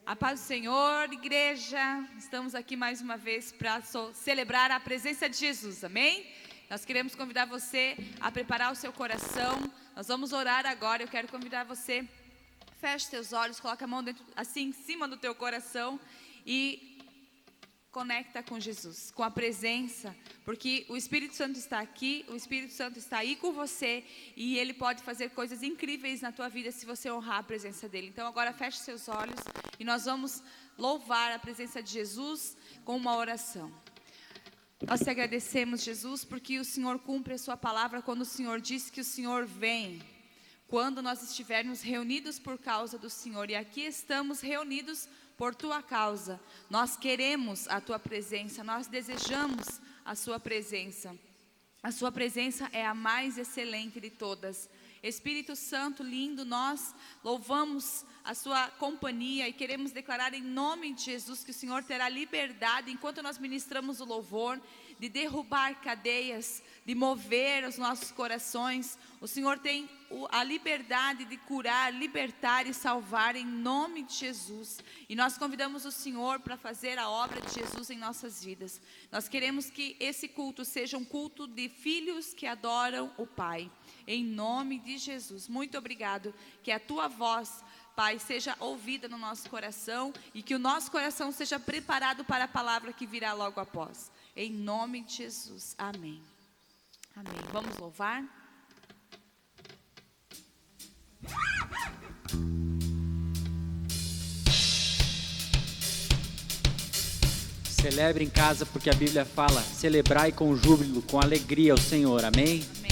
A paz do Senhor, igreja, estamos aqui mais uma vez para celebrar a presença de Jesus, amém? Nós queremos convidar você a preparar o seu coração, nós vamos orar agora. Eu quero convidar você, feche seus olhos, coloca a mão dentro, assim em cima do teu coração e conecta com Jesus, com a presença, porque o Espírito Santo está aqui, o Espírito Santo está aí com você e Ele pode fazer coisas incríveis na tua vida se você honrar a presença dEle. Então agora feche seus olhos e nós vamos louvar a presença de Jesus com uma oração. Nós te agradecemos, Jesus, porque o Senhor cumpre a sua palavra quando o Senhor diz que o Senhor vem. Quando nós estivermos reunidos por causa do Senhor, e aqui estamos reunidos por tua causa, nós queremos a tua presença, nós desejamos a sua presença. A sua presença é a mais excelente de todas. Espírito Santo lindo, nós louvamos a sua companhia e queremos declarar em nome de Jesus que o Senhor terá liberdade enquanto nós ministramos o louvor, de derrubar cadeias, de mover os nossos corações. O Senhor tem a liberdade de curar, libertar e salvar em nome de Jesus. E nós convidamos o Senhor para fazer a obra de Jesus em nossas vidas. Nós queremos que esse culto seja um culto de filhos que adoram o Pai. Em nome de Jesus, muito obrigado, que a tua voz, Pai, seja ouvida no nosso coração e que o nosso coração seja preparado para a palavra que virá logo após. Em nome de Jesus, amém. Amém. Vamos louvar? Celebre em casa, porque a Bíblia fala: celebrai com júbilo, com alegria ao Senhor, amém? Amém.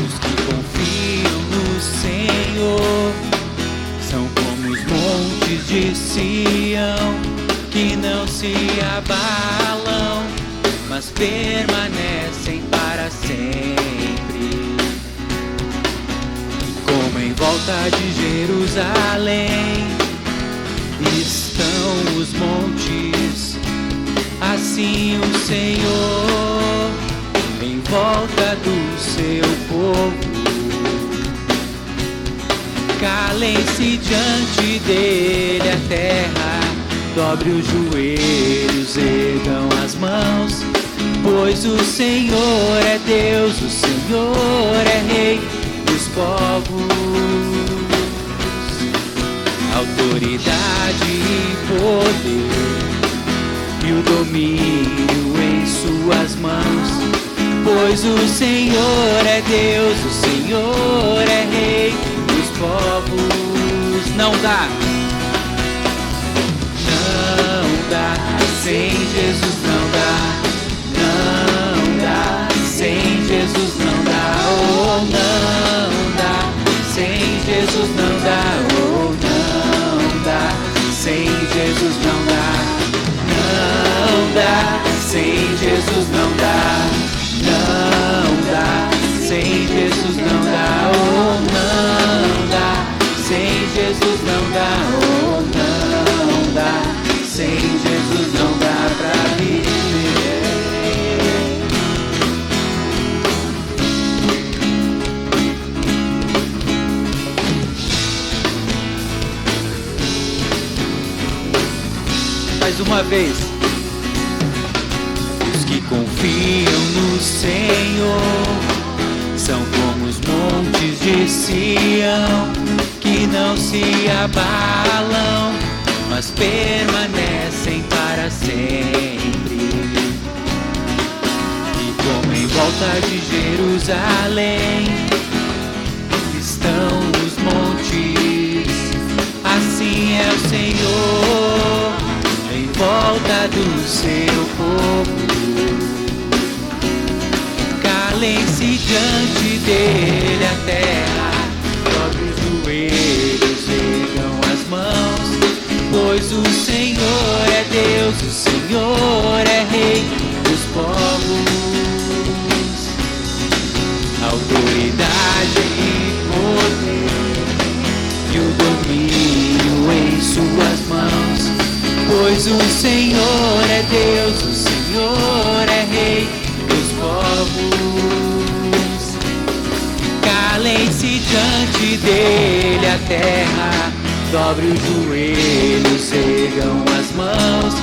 Os que confiam no Senhor são como os montes de Sião, que não se abalam, mas permanecem para sempre. Como em volta de Jerusalém estão os montes, assim o Senhor em volta do seu povo. Calem-se diante dele a terra, dobre os joelhos, ergam as mãos, pois o Senhor é Deus, o Senhor é Rei dos povos. Autoridade e poder, e o domínio em suas mãos, pois o Senhor é Deus, o Senhor é Rei dos povos. Não dá, sem Jesus não dá, não dá, sem Jesus não dá, oh não dá, sem Jesus não dá, oh não dá, sem Jesus não dá, não dá, sem Jesus não dá, não dá, sem Jesus não dá, oh não dá, sem Jesus não dá, oh não dá, sem Jesus não dá pra viver. Mais uma vez. Os que confiam no Senhor são como os montes de Sião, que não se abalam, mas permanecem para sempre. E como em volta de Jerusalém estão os montes, assim é o Senhor em volta do seu povo. Calem-se diante dele a terra, dobre os joelhos, ergam as mãos, pois o Senhor é Deus, o Senhor é Rei dos povos. Autoridade e poder, e o domínio Pois o Senhor é Deus, o Senhor é Rei dos povos. Calem-se diante dele a terra, dobre os joelhos, ergam as mãos.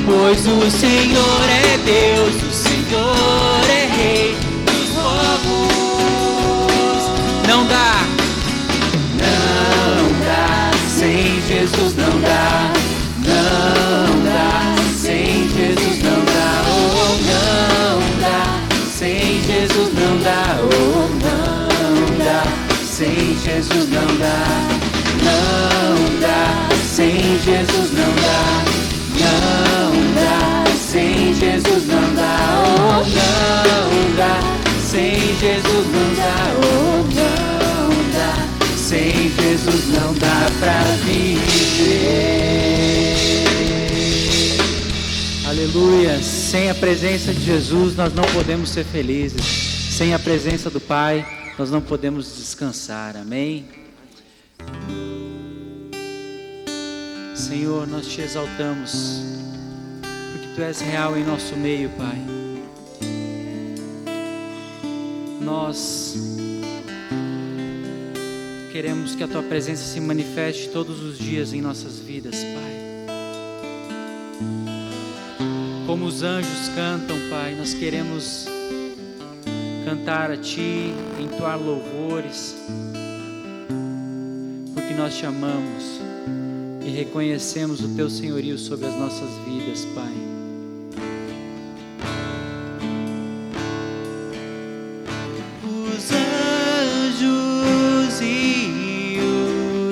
Pois o Senhor é Deus, o Senhor é Rei dos povos. Não dá, não dá, sem Jesus não dá. Não dá, sem Jesus não dá, oh não dá, sem Jesus não dá, oh não dá, sem Jesus não dá, não dá, sem Jesus não dá, não dá, sem Jesus não dá, oh não dá, sem Jesus não dá, oh não dá, sem Jesus não dá pra viver. Aleluia. Sem a presença de Jesus nós não podemos ser felizes. Sem a presença do Pai nós não podemos descansar. Amém? Senhor, nós te exaltamos porque Tu és real em nosso meio, Pai. Nós queremos que a Tua presença se manifeste todos os dias em nossas vidas, Pai. Como os anjos cantam, Pai, nós queremos cantar a Ti, entoar louvores, porque nós te amamos e reconhecemos o Teu senhorio sobre as nossas vidas, Pai. Os anjos e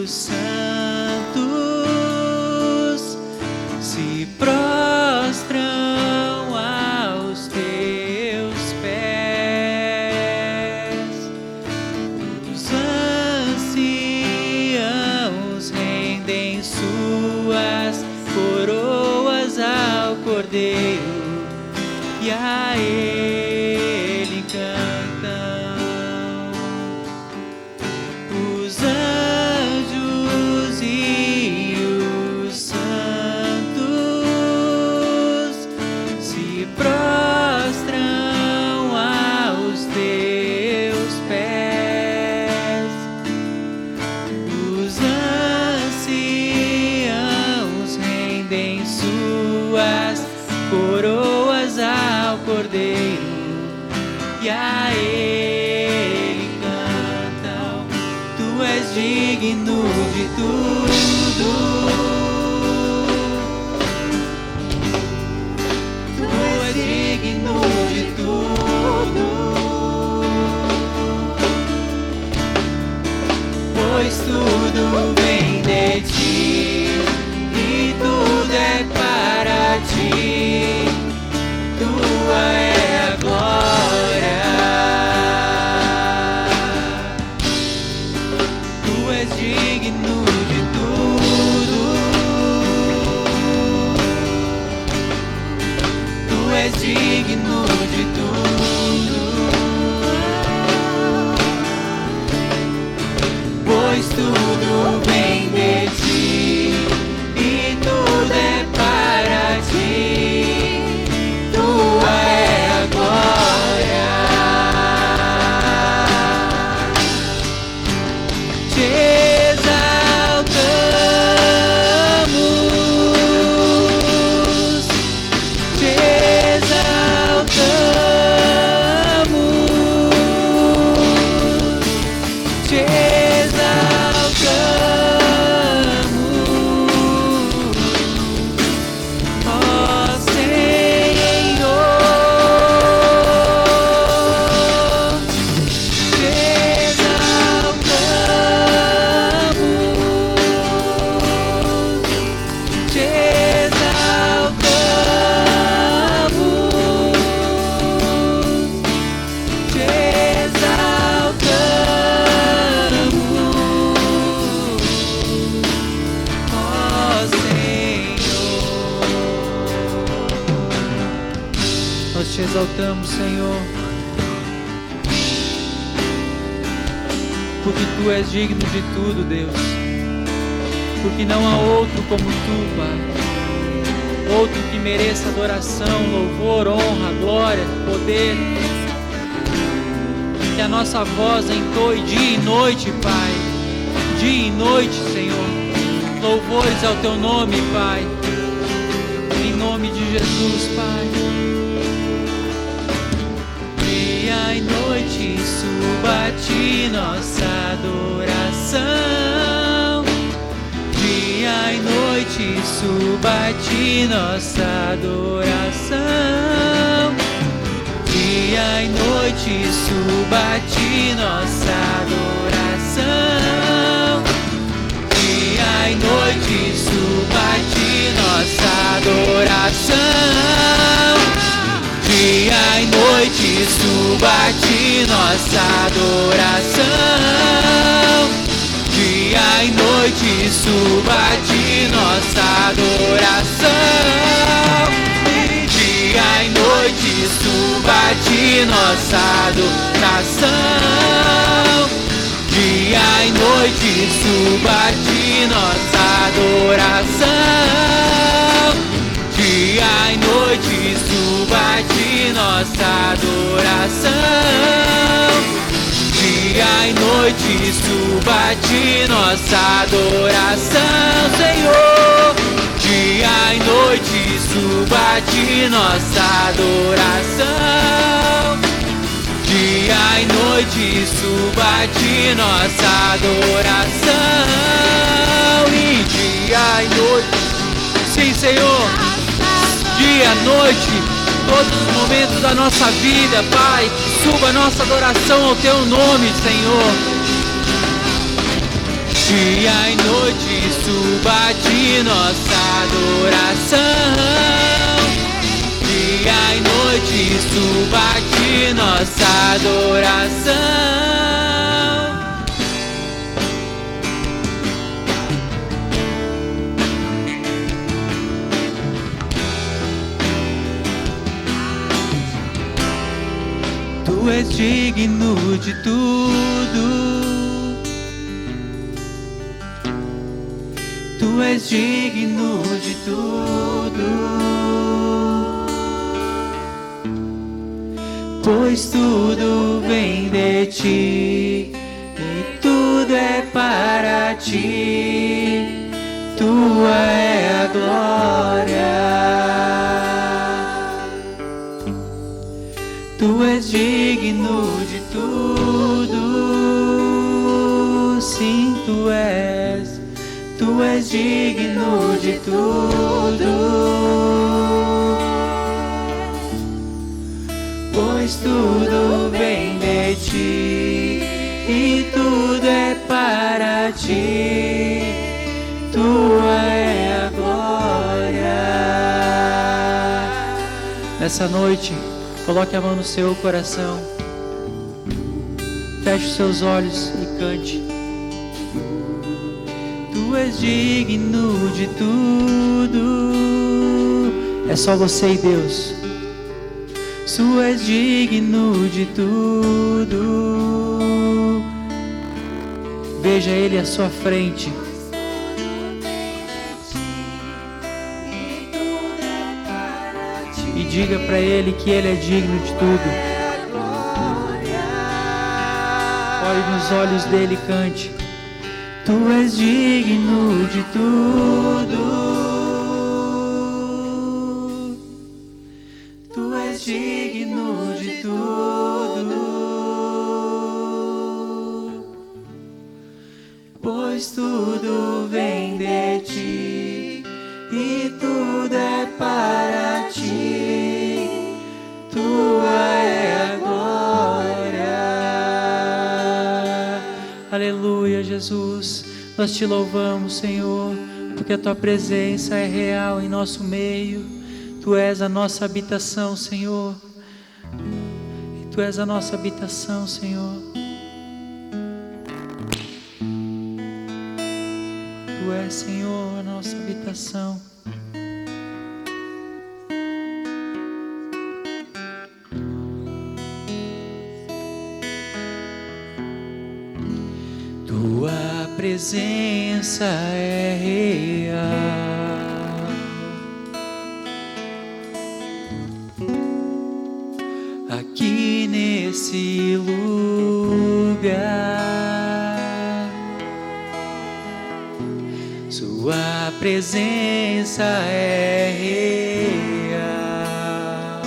os santos se prostram aos Teus pés. Os anciãos rendem suas coroas ao Cordeiro e a Ele cantam. Os anjos e os santos se prostram aos Teus pés. Os anciãos rendem suas coroas ao Cordeiro e a Ele cantam. Tu és digno de tudo, Tu és digno de tudo, pois tudo vem de Ti e tudo é para Ti. Tua é a glória. Tu és digno de tudo. Tu és digno de tudo. Pois tudo vem de Ti e tudo é para Ti. Tua é a glória. Te exaltamos, te exaltamos, te exaltamos, ó Senhor, te exaltamos, te exaltamos, te exaltamos, ó Senhor. Nós te exaltamos, Senhor, porque Tu és digno de tudo, Deus, porque não há outro como Tu, Pai. outro que mereça adoração, louvor, honra, glória, poder. Que a nossa voz entoe dia e noite, Pai. Dia e noite, Senhor. Louvores ao Teu nome, Pai. Em nome de Jesus, Pai. Dia e noite suba a Ti nossa adoração. Dia e noite suba a Ti nossa adoração. Dia e noite suba a Ti nossa adoração. Dia e noite suba a Ti nossa adoração. Dia e noite suba a Ti nossa adoração. Dia e noite suba a Ti nossa adoração. Dia e noite suba a Ti nossa adoração. Dia e noite suba a Ti nossa adoração. Dia e noite suba a Ti nossa adoração. Dia e noite suba a Ti nossa adoração, Senhor. Dia e noite suba a Ti nossa adoração. Dia e noite suba a Ti nossa adoração. E dia e noite, sim, Senhor. Dia, noite, todos os momentos da nossa vida, Pai, suba a nossa adoração ao Teu nome, Senhor. Dia e noite suba a Ti nossa adoração. Dia e noite suba a Ti nossa adoração. Tu és digno de tudo. Tu és digno de tudo. Pois tudo vem de Ti e tudo é para Ti. Tua é a glória. Tu és digno de tudo, sim, Tu és digno de tudo, pois tudo vem de Ti e tudo é para Ti, Tua é a glória. Nessa noite, coloque a mão no seu coração, feche os seus olhos e cante. Tu és digno de tudo. É só você e Deus. Tu és digno de tudo. Veja Ele à sua frente. E diga para Ele que Ele é digno de tudo. Olhe nos olhos dele e cante. Tu és digno de tudo. Tu és digno de tudo. Pois tudo vem de Ti e tudo é para Ti. Tua é a glória. Aleluia, Jesus. Nós Te louvamos, Senhor, porque a Tua presença é real em nosso meio. Tu és a nossa habitação, Senhor. E Tu és a nossa habitação, Senhor. Tu és, Senhor, a nossa habitação. Tua presença é real. Sua presença é real.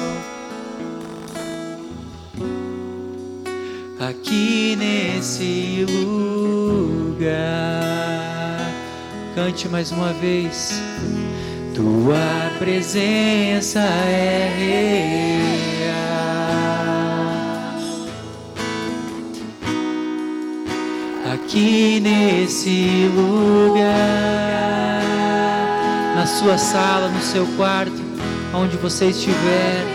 Aqui nesse lugar, cante mais uma vez. Tua presença é real. Aqui nesse lugar, na sua sala, no seu quarto, onde você estiver.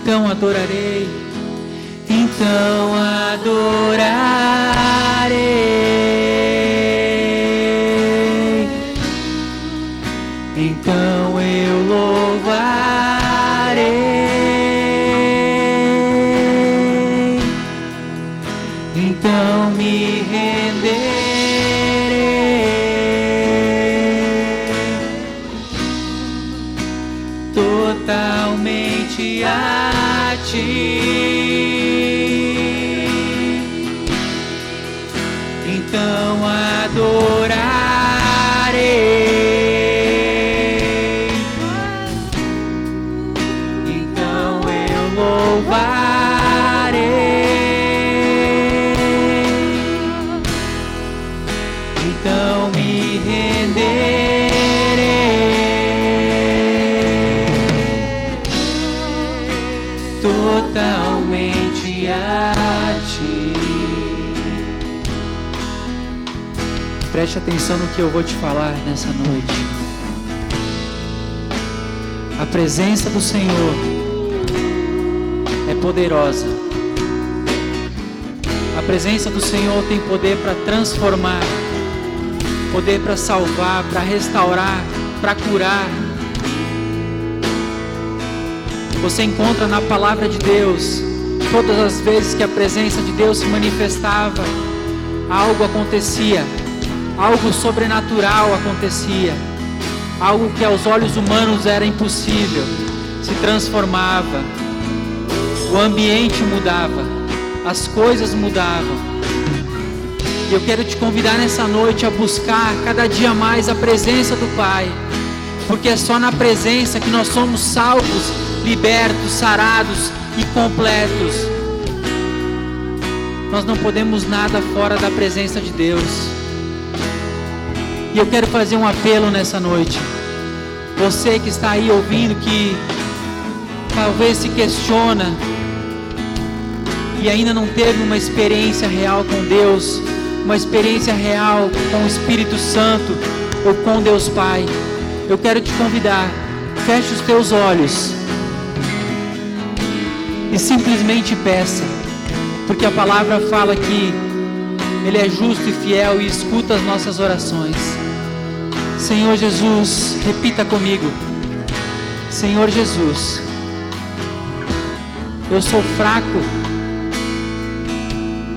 Então adorarei, então adorarei, então eu louvarei, então me renderei totalmente a então adorarei, então eu louvarei, então me renderei totalmente a ti. Preste atenção no que eu vou te falar nessa noite. A presença do Senhor é poderosa. A presença do Senhor tem poder para transformar, poder para salvar, para restaurar, para curar. Você encontra na palavra de Deus, todas as vezes que a presença de Deus se manifestava, algo acontecia, algo sobrenatural acontecia, algo que aos olhos humanos era impossível, se transformava, o ambiente mudava, as coisas mudavam. E eu quero te convidar nessa noite a buscar cada dia mais a presença do Pai, porque é só na presença que nós somos salvos, libertos, sarados e completos. Nós não podemos nada fora da presença de Deus. E eu quero fazer um apelo nessa noite. Você que está aí ouvindo, que talvez se questiona e ainda não teve uma experiência real com Deus, uma experiência real com o Espírito Santo ou com Deus Pai, eu quero te convidar, feche os teus olhos e simplesmente peça, porque a palavra fala que Ele é justo e fiel e escuta as nossas orações. Senhor Jesus, repita comigo. Senhor Jesus, eu sou fraco,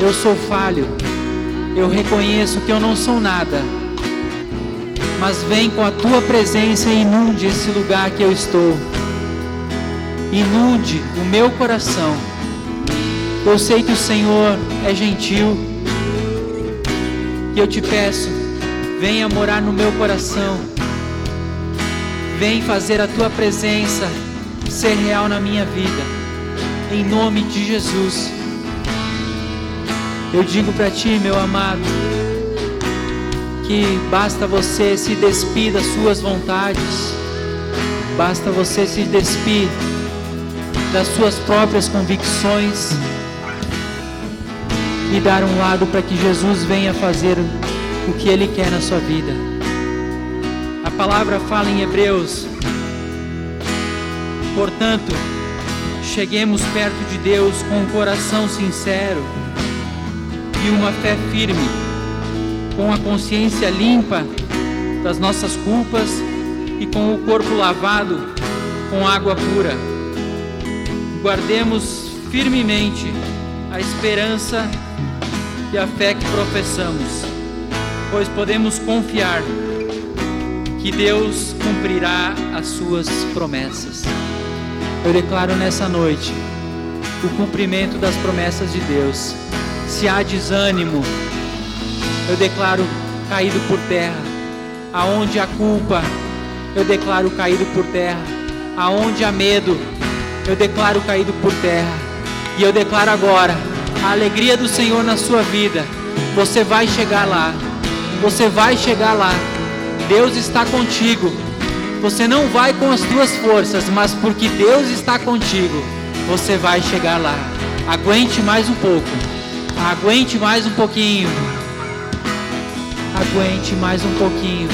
eu sou falho, eu reconheço que eu não sou nada, mas vem com a Tua presença e inunde esse lugar que eu estou, inunde o meu coração. Eu sei que o Senhor é gentil, e eu te peço, venha morar no meu coração, vem fazer a Tua presença ser real na minha vida, em nome de Jesus. Eu digo para Ti, meu amado, que basta você se despir das suas vontades, basta você se despir das suas próprias convicções e dar um lado para que Jesus venha fazer o que Ele quer na sua vida. A palavra fala em Hebreus: portanto, cheguemos perto de Deus com um coração sincero e uma fé firme, com a consciência limpa das nossas culpas e com o corpo lavado com água pura. Guardemos firmemente a esperança e a fé que professamos, pois podemos confiar que Deus cumprirá as suas promessas. Eu declaro nessa noite o cumprimento das promessas de Deus. Se há desânimo, eu declaro caído por terra. Aonde há culpa, eu declaro caído por terra. Aonde há medo, eu declaro caído por terra. E eu declaro agora a alegria do Senhor na sua vida. Você vai chegar lá. Você vai chegar lá. Deus está contigo. Você não vai com as tuas forças, mas porque Deus está contigo, você vai chegar lá. Aguente mais um pouco. Aguente mais um pouquinho. Aguente mais um pouquinho.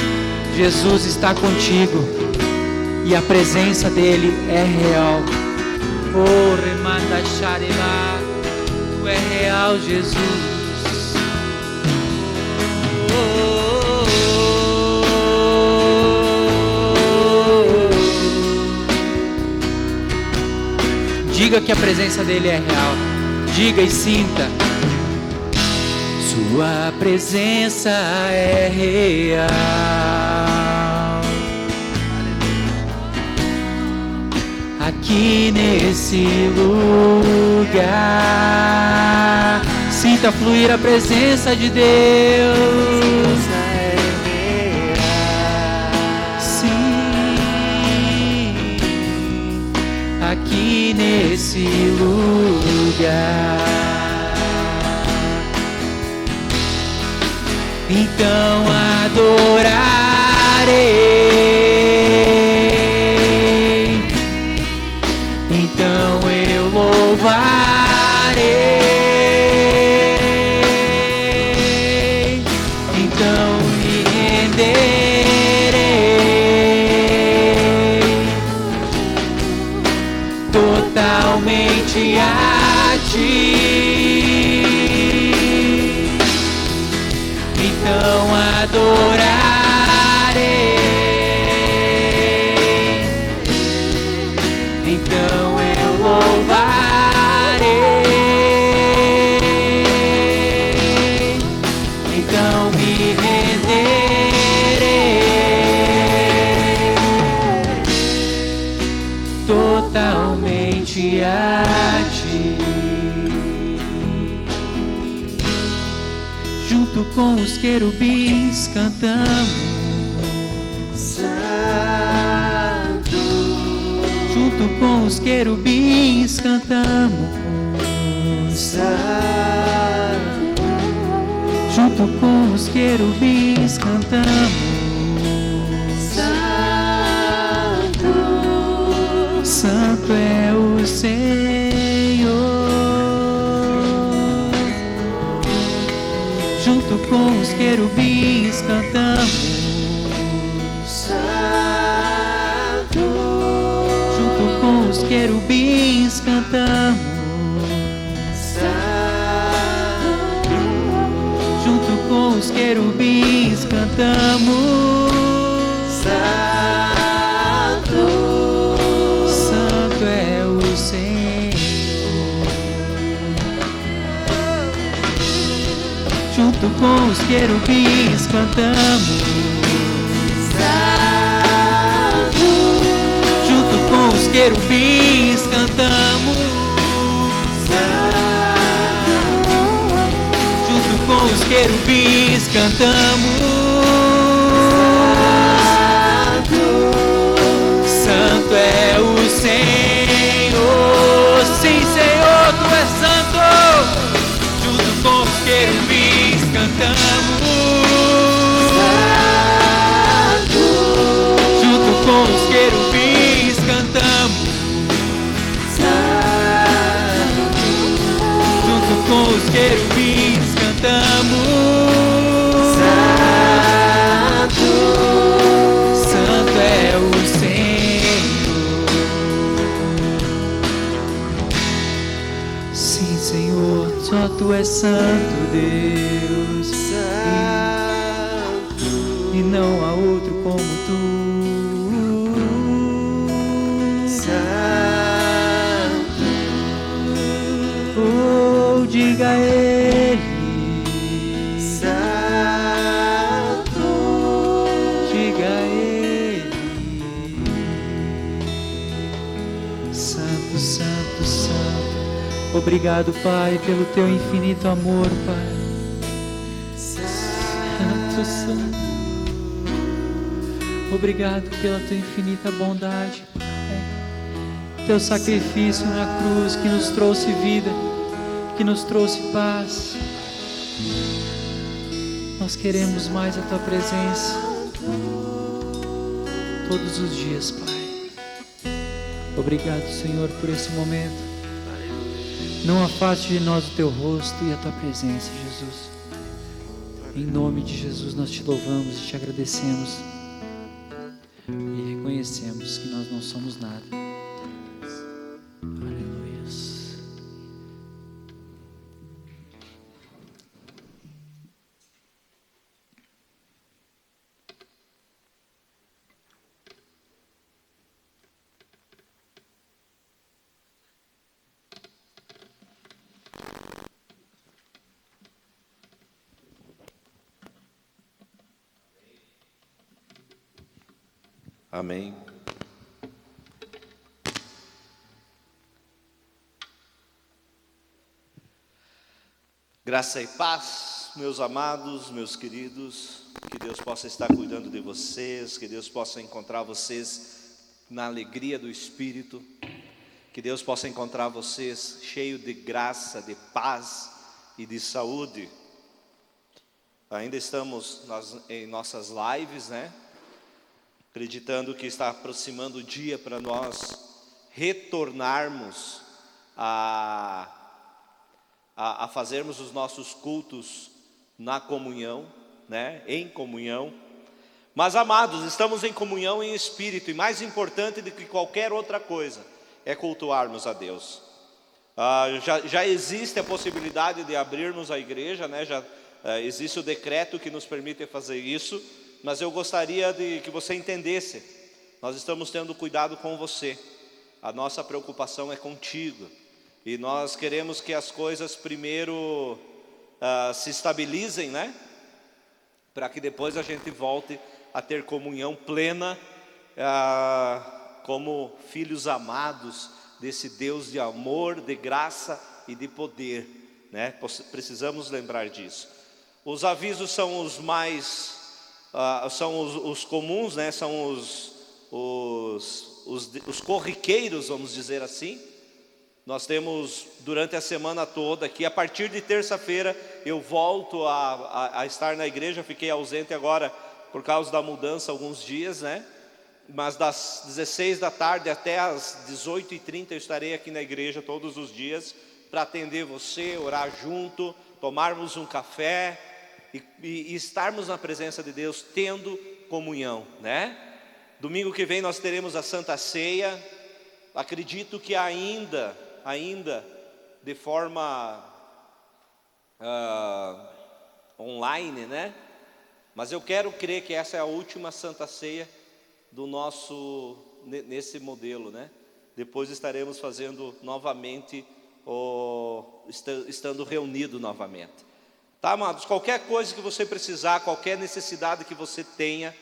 Jesus está contigo e a presença dele é real. Oh, remanda xarela, tu é real, Jesus. Diga que a presença dele é real. Diga e sinta. Sua presença é real. Aqui nesse lugar, sinta fluir a presença de Deus. Aqui nesse lugar, então adorarei, então eu louvarei, então me renderei totalmente a ti. Então adorarei, então eu louvarei, então me renderei totalmente a ti. Junto com os querubins cantamos Santo. Junto com os querubins cantamos Santo. Junto com os querubins cantamos Santo. Santo é o Senhor. Junto com os querubins cantamos Santo. Junto com os querubins cantamos Santo. Junto com os querubins cantamos Santo. Santo é o Senhor. Junto com os querubins cantamos Santo. Junto com os querubins cantamos Santo. Junto com os querubins cantamos Santo. Santo é o Senhor. Sim, Senhor, tu és santo. Junto com os querubins cantamos Santo. Junto com os querubins cantamos Santo. Junto com os querubins cantamos Santo. Santo é o Senhor. Sim, Senhor, só tu és santo, Deus, santo, e não há outro como tu. Santo, oh, diga a ele, santo, diga a ele. Obrigado, Pai, pelo teu infinito amor, Pai. Santo, Santo. Obrigado pela tua infinita bondade, Pai. Teu sacrifício na cruz que nos trouxe vida, que nos trouxe paz. Nós queremos mais a tua presença todos os dias, Pai. Obrigado, Senhor, por esse momento. Não afaste de nós o teu rosto e a tua presença, Jesus. Em nome de Jesus nós te louvamos e te agradecemos e reconhecemos que nós não somos nada. Aleluia. Amém. Graça e paz, meus amados, meus queridos, que Deus possa estar cuidando de vocês, que Deus possa encontrar vocês na alegria do Espírito, que Deus possa encontrar vocês cheio de graça, de paz e de saúde. Ainda estamos em nossas lives, né? Acreditando que está aproximando o dia para nós retornarmos a fazermos os nossos cultos na comunhão, né? Em comunhão. Mas, amados, estamos em comunhão em espírito, e mais importante do que qualquer outra coisa é cultuarmos a Deus. Já existe a possibilidade de abrirmos a igreja, né? Existe o decreto que nos permite fazer isso. Mas eu gostaria de que você entendesse, nós estamos tendo cuidado com você, a nossa preocupação é contigo, e nós queremos que as coisas primeiro se estabilizem, né? Para que depois a gente volte a ter comunhão plena, como filhos amados desse Deus de amor, de graça e de poder, né? Precisamos lembrar disso. Os avisos são os mais... são os comuns, né? São os corriqueiros, vamos dizer assim. Nós temos durante a semana toda aqui, a partir de terça-feira eu volto a estar na igreja. Fiquei ausente agora por causa da mudança alguns dias, né? Mas das 16 da tarde até as 18h30 eu estarei aqui na igreja todos os dias para atender você, orar junto, tomarmos um café e estarmos na presença de Deus, tendo comunhão, né? Domingo que vem nós teremos a Santa Ceia. Acredito que ainda de forma online, né? Mas eu quero crer que essa é a última Santa Ceia do nosso, nesse modelo, né? Depois estaremos fazendo novamente, estando reunido novamente. Tá, amados? Qualquer coisa que você precisar, qualquer necessidade que você tenha,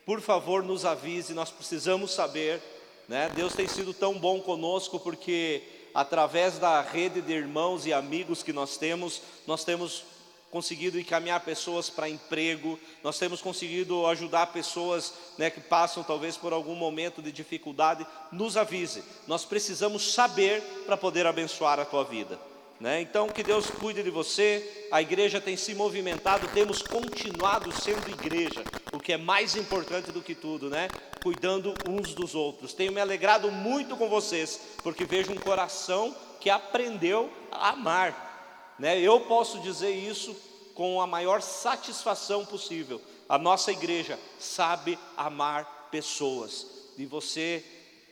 por favor nos avise, nós precisamos saber, né? Deus tem sido tão bom conosco, porque através da rede de irmãos e amigos que nós temos conseguido encaminhar pessoas para emprego, nós temos conseguido ajudar pessoas, né, que passam talvez por algum momento de dificuldade. Nos avise, nós precisamos saber para poder abençoar a tua vida, né? Então que Deus cuide de você. A igreja tem se movimentado, temos continuado sendo igreja, o que é mais importante do que tudo, né? Cuidando uns dos outros. Tenho me alegrado muito com vocês, porque vejo um coração que aprendeu a amar, né? Eu posso dizer isso com a maior satisfação possível. A nossa igreja sabe amar pessoas, e você,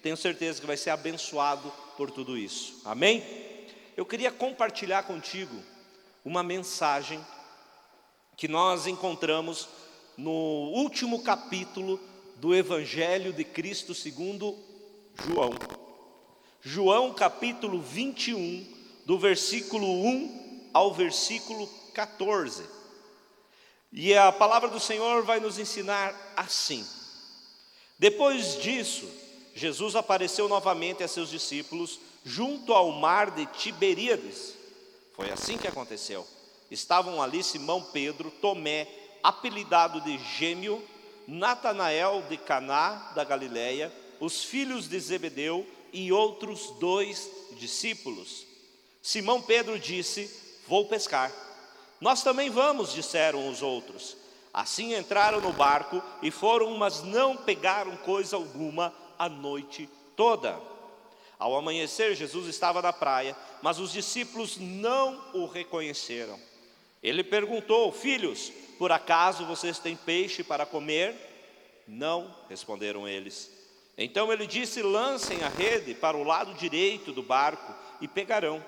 tenho certeza que vai ser abençoado por tudo isso. Amém? Eu queria compartilhar contigo uma mensagem que nós encontramos no último capítulo do Evangelho de Cristo segundo João. João capítulo 21, do versículo 1 ao versículo 14. E a palavra do Senhor vai nos ensinar assim: depois disso, Jesus apareceu novamente a seus discípulos junto ao mar de Tiberíades. Foi assim que aconteceu. Estavam ali Simão Pedro, Tomé, apelidado de Gêmeo, Natanael de Caná da Galileia, os filhos de Zebedeu e outros 2 discípulos. Simão Pedro disse: vou pescar. Nós também vamos, disseram os outros. Assim entraram no barco e foram, mas não pegaram coisa alguma a noite toda. Ao amanhecer, Jesus estava na praia, mas os discípulos não o reconheceram. Ele perguntou: filhos, por acaso vocês têm peixe para comer? Não, responderam eles. Então ele disse: lancem a rede para o lado direito do barco e pegarão.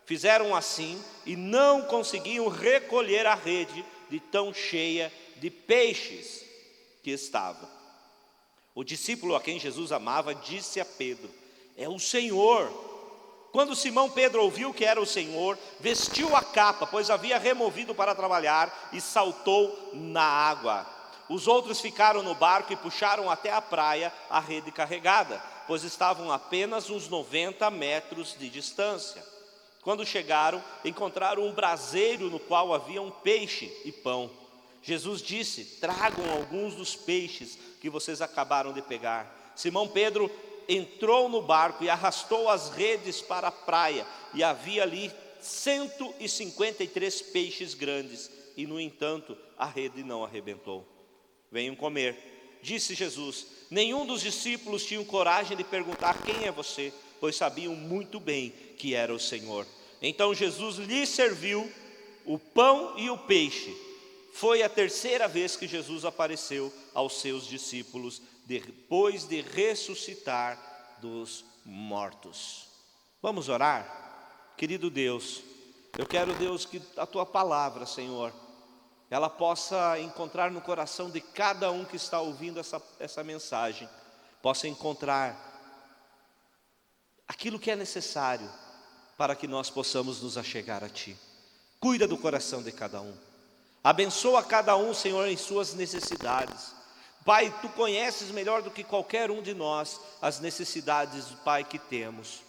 Fizeram assim e não conseguiam recolher a rede de tão cheia de peixes que estava. O discípulo a quem Jesus amava disse a Pedro: é o Senhor. Quando Simão Pedro ouviu que era o Senhor, vestiu a capa, pois havia removido para trabalhar, e saltou na água. Os outros ficaram no barco e puxaram até a praia a rede carregada, pois estavam a apenas uns 90 metros de distância. Quando chegaram, encontraram um braseiro no qual havia um peixe e pão. Jesus disse: tragam alguns dos peixes que vocês acabaram de pegar. Simão Pedro entrou no barco e arrastou as redes para a praia, e havia ali 153 peixes grandes, e no entanto a rede não arrebentou. Venham comer, disse Jesus. Nenhum dos discípulos tinha coragem de perguntar: quem é você? Pois sabiam muito bem que era o Senhor. Então Jesus lhe serviu o pão e o peixe. Foi a terceira vez que Jesus apareceu aos seus discípulos depois de ressuscitar dos mortos. Vamos orar? Querido Deus, eu quero, Deus, que a Tua palavra, Senhor, ela possa encontrar no coração de cada um que está ouvindo essa mensagem, possa encontrar aquilo que é necessário para que nós possamos nos achegar a Ti. Cuida do coração de cada um. Abençoa cada um, Senhor, em suas necessidades. Pai, Tu conheces melhor do que qualquer um de nós as necessidades, Pai, que temos.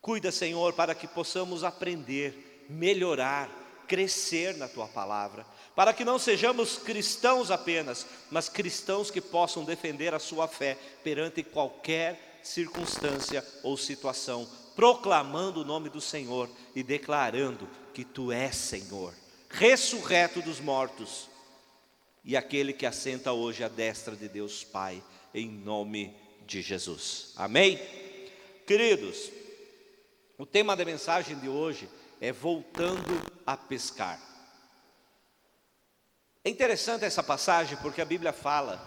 Cuida, Senhor, para que possamos aprender, melhorar, crescer na Tua palavra, para que não sejamos cristãos apenas, mas cristãos que possam defender a sua fé perante qualquer circunstância ou situação, proclamando o nome do Senhor e declarando que Tu és Senhor, ressurreto dos mortos, e aquele que assenta hoje à destra de Deus Pai, em nome de Jesus. Amém? Queridos, o tema da mensagem de hoje é voltando a pescar. É interessante essa passagem porque a Bíblia fala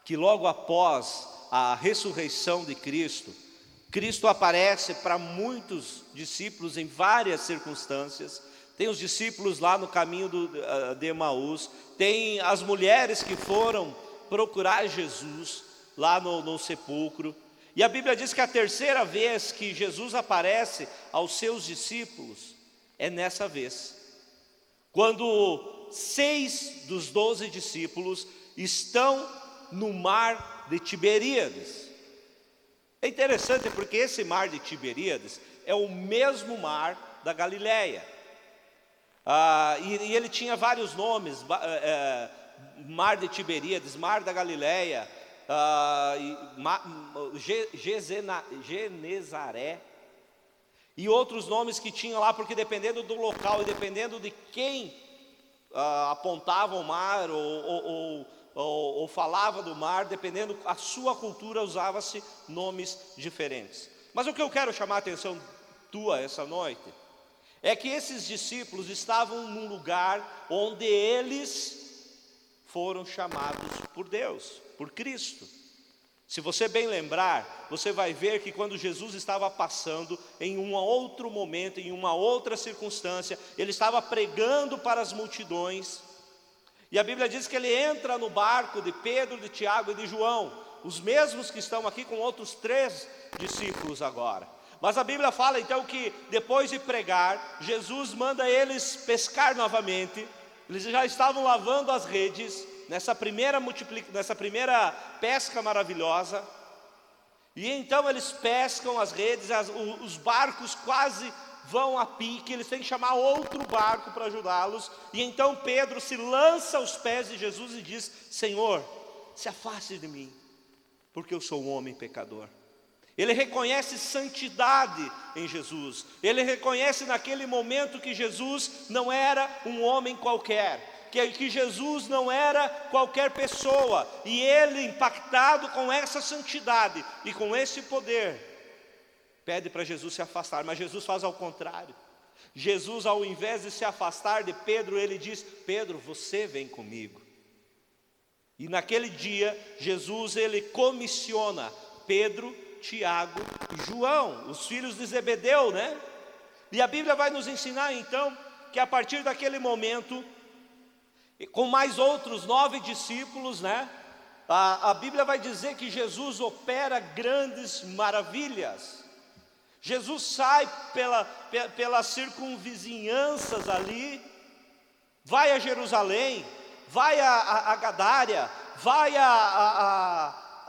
que logo após a ressurreição de Cristo, Cristo aparece para muitos discípulos em várias circunstâncias. Tem os discípulos lá no caminho de Emaús, tem as mulheres que foram procurar Jesus lá no sepulcro. E a Bíblia diz que a terceira vez que Jesus aparece aos seus discípulos é nessa vez, quando 6 dos 12 discípulos estão no mar de Tiberíades. É interessante porque esse mar de Tiberíades é o mesmo mar da Galileia. E ele tinha vários nomes, mar de Tiberíades, mar da Galileia, Genezaré, e outros nomes que tinha lá, porque dependendo do local e dependendo de quem apontava o mar ou falava do mar, dependendo a sua cultura, usava-se nomes diferentes. Mas o que eu quero chamar a atenção tua essa noite é que esses discípulos estavam num lugar onde eles foram chamados por Deus, por Cristo. Se você bem lembrar, você vai ver que quando Jesus estava passando em um outro momento, em uma outra circunstância, ele estava pregando para as multidões. E a Bíblia diz que ele entra no barco de Pedro, de Tiago e de João, os mesmos que estão aqui com outros 3 discípulos agora. Mas a Bíblia fala então que depois de pregar, Jesus manda eles pescar novamente. Eles já estavam lavando as redes nessa primeira pesca maravilhosa. E então eles pescam as redes, os barcos quase vão a pique, eles têm que chamar outro barco para ajudá-los. E então Pedro se lança aos pés de Jesus e diz: Senhor, se afaste de mim, porque eu sou um homem pecador. Ele reconhece santidade em Jesus. Ele reconhece naquele momento que Jesus não era um homem qualquer, que Jesus não era qualquer pessoa. E ele, impactado com essa santidade e com esse poder, pede para Jesus se afastar. Mas Jesus faz ao contrário. Jesus, ao invés de se afastar de Pedro, ele diz: Pedro, você vem comigo. E naquele dia, Jesus, ele comissiona Pedro, Tiago e João, os filhos de Zebedeu, né? E a Bíblia vai nos ensinar então que a partir daquele momento, com mais outros 9 discípulos, né? A Bíblia vai dizer que Jesus opera grandes maravilhas. Jesus sai pelas circunvizinhanças ali, vai a Jerusalém, vai a Gadária, vai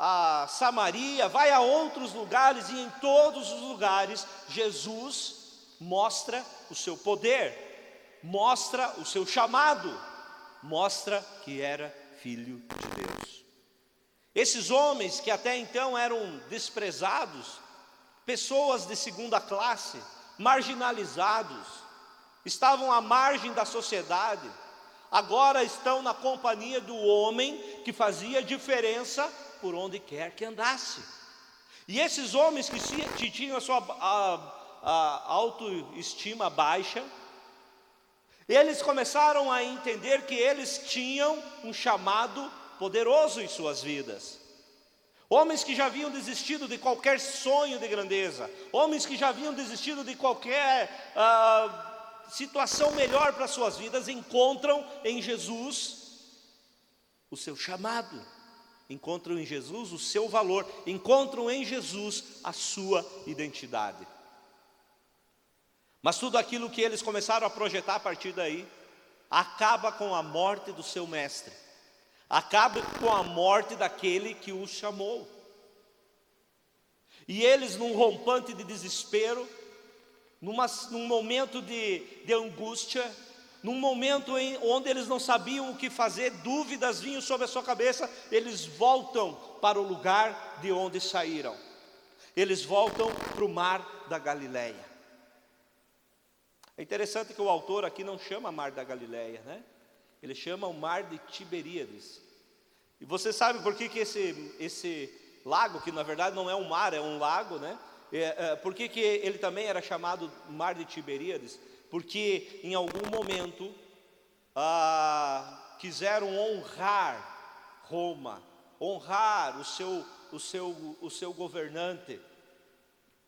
a Samaria, vai a outros lugares, e em todos os lugares Jesus mostra o seu poder, mostra o seu chamado, mostra que era filho de Deus. Esses homens que até então eram desprezados, pessoas de segunda classe, marginalizados, estavam à margem da sociedade, agora estão na companhia do homem que fazia diferença por onde quer que andasse. E esses homens que tinham a sua autoestima baixa, eles começaram a entender que eles tinham um chamado poderoso em suas vidas. Homens que já haviam desistido de qualquer sonho de grandeza, homens que já haviam desistido de qualquer situação melhor para suas vidas, encontram em Jesus o seu chamado, encontram em Jesus o seu valor, encontram em Jesus a sua identidade. Mas tudo aquilo que eles começaram a projetar a partir daí, acaba com a morte do seu mestre, acaba com a morte daquele que os chamou. E eles, num rompante de desespero, num momento de angústia, num momento onde eles não sabiam o que fazer, dúvidas vinham sobre a sua cabeça, eles voltam para o lugar de onde saíram. Eles voltam para o mar da Galileia. É interessante que o autor aqui não chama mar da Galileia, né? Ele chama o mar de Tiberíades. E você sabe por que esse lago, que na verdade não é um mar, é um lago, né? Por que ele também era chamado mar de Tiberíades? Porque em algum momento quiseram honrar Roma, honrar o seu governante,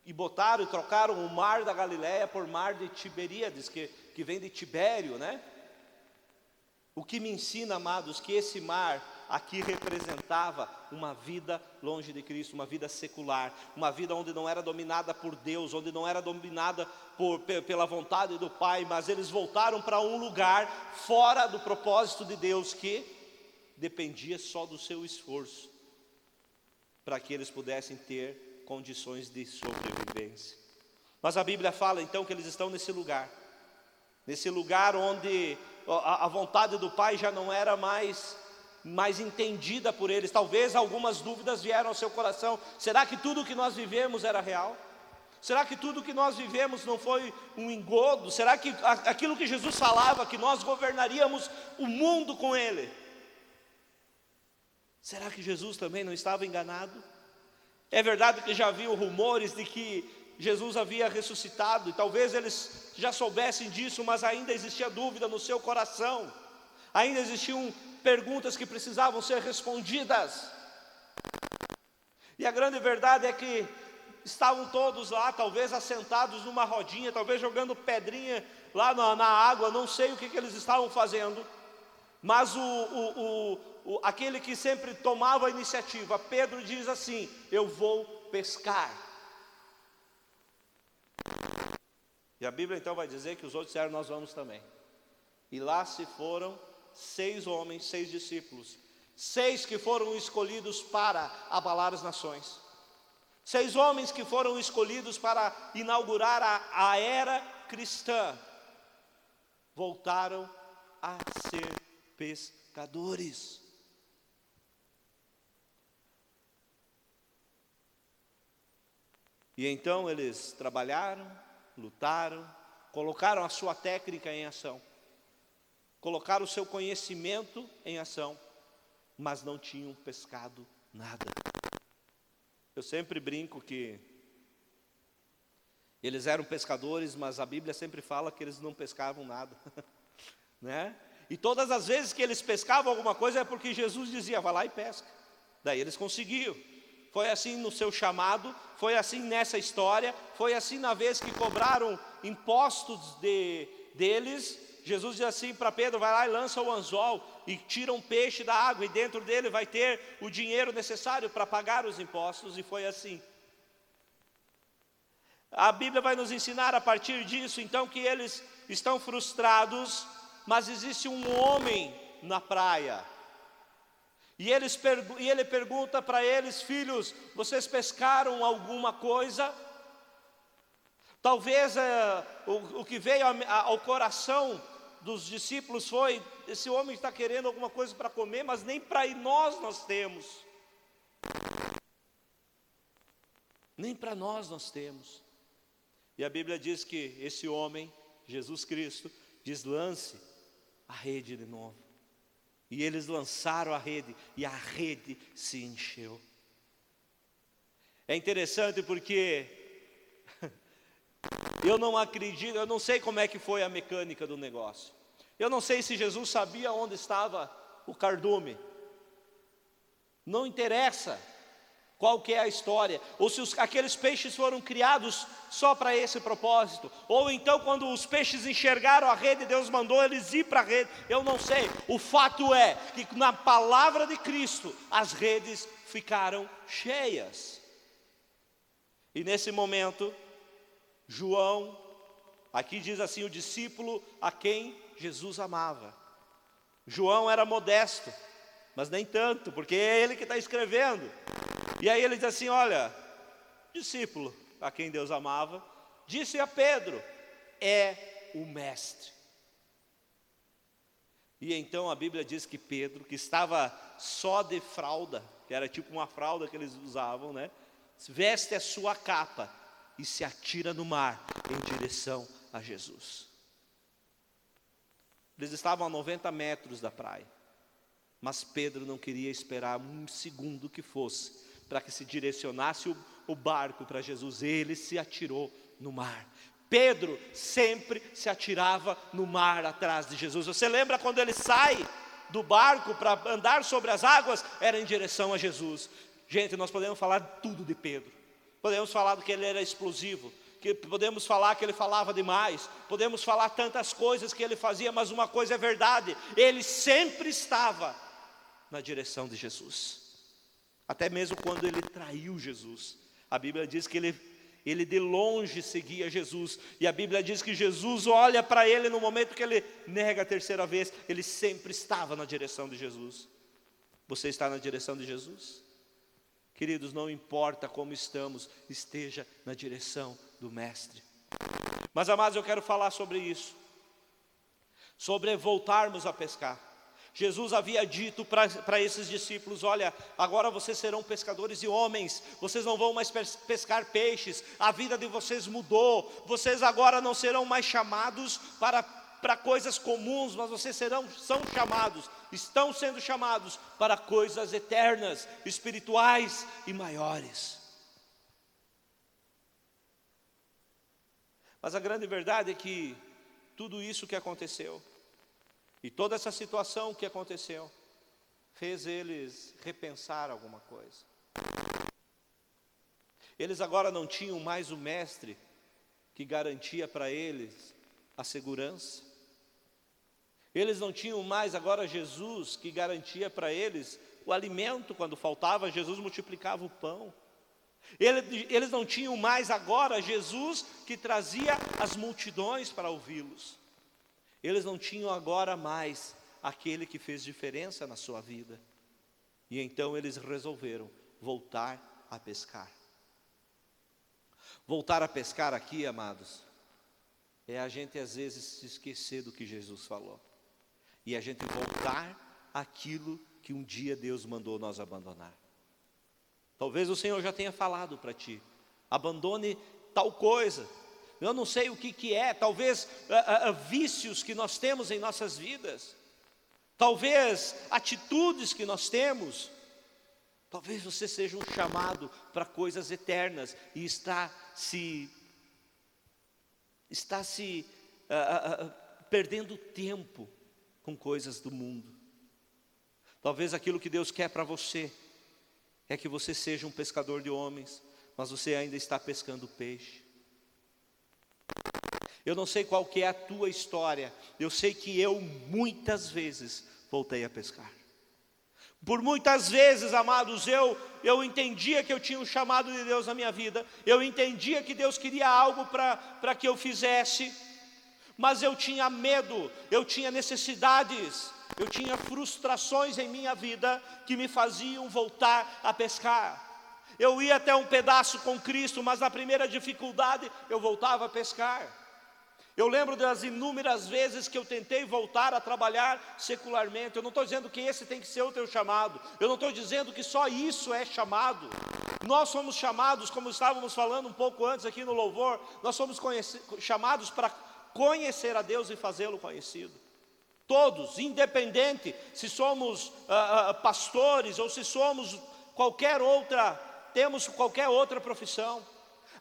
e botaram e trocaram o mar da Galileia por mar de Tiberíades, que vem de Tibério, né? O que me ensina, amados, que esse mar aqui representava uma vida longe de Cristo, uma vida secular, uma vida onde não era dominada por Deus, onde não era dominada pela vontade do Pai, mas eles voltaram para um lugar fora do propósito de Deus, que dependia só do seu esforço, para que eles pudessem ter condições de sobrevivência. Mas a Bíblia fala então que eles estão nesse lugar onde a vontade do Pai já não era mais entendida por eles. Talvez algumas dúvidas vieram ao seu coração. Será que tudo o que nós vivemos era real? Será que tudo o que nós vivemos não foi um engodo? Será que aquilo que Jesus falava, que nós governaríamos o mundo com Ele, será que Jesus também não estava enganado? É verdade que já haviam rumores de que Jesus havia ressuscitado, e talvez eles já soubessem disso, mas ainda existia dúvida no seu coração, ainda existiam perguntas que precisavam ser respondidas. E a grande verdade é que estavam todos lá, talvez assentados numa rodinha, talvez jogando pedrinha lá na água, não sei o que eles estavam fazendo, mas aquele que sempre tomava a iniciativa, Pedro, diz assim: eu vou pescar. E a Bíblia então vai dizer que os outros disseram: nós vamos também. E lá se foram 6 homens, 6 discípulos, 6 que foram escolhidos para abalar as nações, 6 homens que foram escolhidos para inaugurar a era cristã, voltaram a ser pescadores. E então eles trabalharam, lutaram, colocaram a sua técnica em ação, colocaram o seu conhecimento em ação, mas não tinham pescado nada. Eu sempre brinco que eles eram pescadores, mas a Bíblia sempre fala que eles não pescavam nada, né? E todas as vezes que eles pescavam alguma coisa é porque Jesus dizia, vai lá e pesca. Daí eles conseguiam. Foi assim no seu chamado, foi assim nessa história, foi assim na vez que cobraram impostos deles. Jesus diz assim para Pedro, vai lá e lança o anzol e tira um peixe da água, e dentro dele vai ter o dinheiro necessário para pagar os impostos, e foi assim. A Bíblia vai nos ensinar a partir disso, então, que eles estão frustrados, mas existe um homem na praia. E ele pergunta para eles, filhos, vocês pescaram alguma coisa? Talvez o que veio ao coração dos discípulos foi, esse homem está querendo alguma coisa para comer, mas nem para nós temos. Nem para nós temos. E a Bíblia diz que esse homem, Jesus Cristo, diz, lance a rede de novo. E eles lançaram a rede, e a rede se encheu. É interessante porque eu não acredito, eu não sei como é que foi a mecânica do negócio. Eu não sei se Jesus sabia onde estava o cardume. Não interessa qual que é a história, ou se aqueles peixes foram criados só para esse propósito, ou então quando os peixes enxergaram a rede, Deus mandou eles ir para a rede, eu não sei. O fato é que na palavra de Cristo, as redes ficaram cheias. E nesse momento, João, aqui diz assim, o discípulo a quem Jesus amava. João era modesto, mas nem tanto, porque é ele que está escrevendo. E aí ele diz assim, olha, discípulo a quem Deus amava, disse a Pedro, é o mestre. E então a Bíblia diz que Pedro, que estava só de fralda, que era tipo uma fralda que eles usavam, né? Veste a sua capa e se atira no mar em direção a Jesus. Eles estavam a 90 metros da praia, mas Pedro não queria esperar um segundo que fosse, para que se direcionasse o barco para Jesus. Ele se atirou no mar. Pedro sempre se atirava no mar atrás de Jesus. Você lembra quando ele sai do barco para andar sobre as águas? Era em direção a Jesus. Gente, nós podemos falar tudo de Pedro. Podemos falar que ele era explosivo, que podemos falar que ele falava demais, podemos falar tantas coisas que ele fazia, mas uma coisa é verdade, ele sempre estava na direção de Jesus. Até mesmo quando ele traiu Jesus, a Bíblia diz que ele de longe seguia Jesus, e a Bíblia diz que Jesus olha para ele no momento que ele nega a terceira vez, ele sempre estava na direção de Jesus. Você está na direção de Jesus? Queridos, não importa como estamos, esteja na direção do Mestre. Mas amados, eu quero falar sobre isso, sobre voltarmos a pescar. Jesus havia dito para esses discípulos, olha, agora vocês serão pescadores de homens, vocês não vão mais pescar peixes, a vida de vocês mudou, vocês agora não serão mais chamados para coisas comuns, mas vocês estão sendo chamados para coisas eternas, espirituais e maiores. Mas a grande verdade é que tudo isso que aconteceu, e toda essa situação que aconteceu, fez eles repensar alguma coisa. Eles agora não tinham mais o mestre que garantia para eles a segurança. Eles não tinham mais agora Jesus que garantia para eles o alimento quando faltava, Jesus multiplicava o pão. Eles não tinham mais agora Jesus que trazia as multidões para ouvi-los. Eles não tinham agora mais aquele que fez diferença na sua vida. E então eles resolveram voltar a pescar. Voltar a pescar aqui, amados, é a gente às vezes se esquecer do que Jesus falou. E a gente voltar àquilo que um dia Deus mandou nós abandonar. Talvez o Senhor já tenha falado para ti, abandone tal coisa. Eu não sei o que é, talvez vícios que nós temos em nossas vidas. Talvez atitudes que nós temos. Talvez você seja um chamado para coisas eternas e está se perdendo tempo com coisas do mundo. Talvez aquilo que Deus quer para você é que você seja um pescador de homens, mas você ainda está pescando peixe. Eu não sei qual que é a tua história, eu sei que eu muitas vezes voltei a pescar. Por muitas vezes, amados, eu entendia que eu tinha um chamado de Deus na minha vida, eu entendia que Deus queria algo para que eu fizesse, mas eu tinha medo, eu tinha necessidades, eu tinha frustrações em minha vida que me faziam voltar a pescar. Eu ia até um pedaço com Cristo, mas na primeira dificuldade eu voltava a pescar. Eu lembro das inúmeras vezes que eu tentei voltar a trabalhar secularmente. Eu não estou dizendo que esse tem que ser o teu chamado. Eu não estou dizendo que só isso é chamado. Nós somos chamados, como estávamos falando um pouco antes aqui no louvor, nós somos chamados para conhecer a Deus e fazê-lo conhecido. Todos, independente se somos pastores ou se somos temos qualquer outra profissão.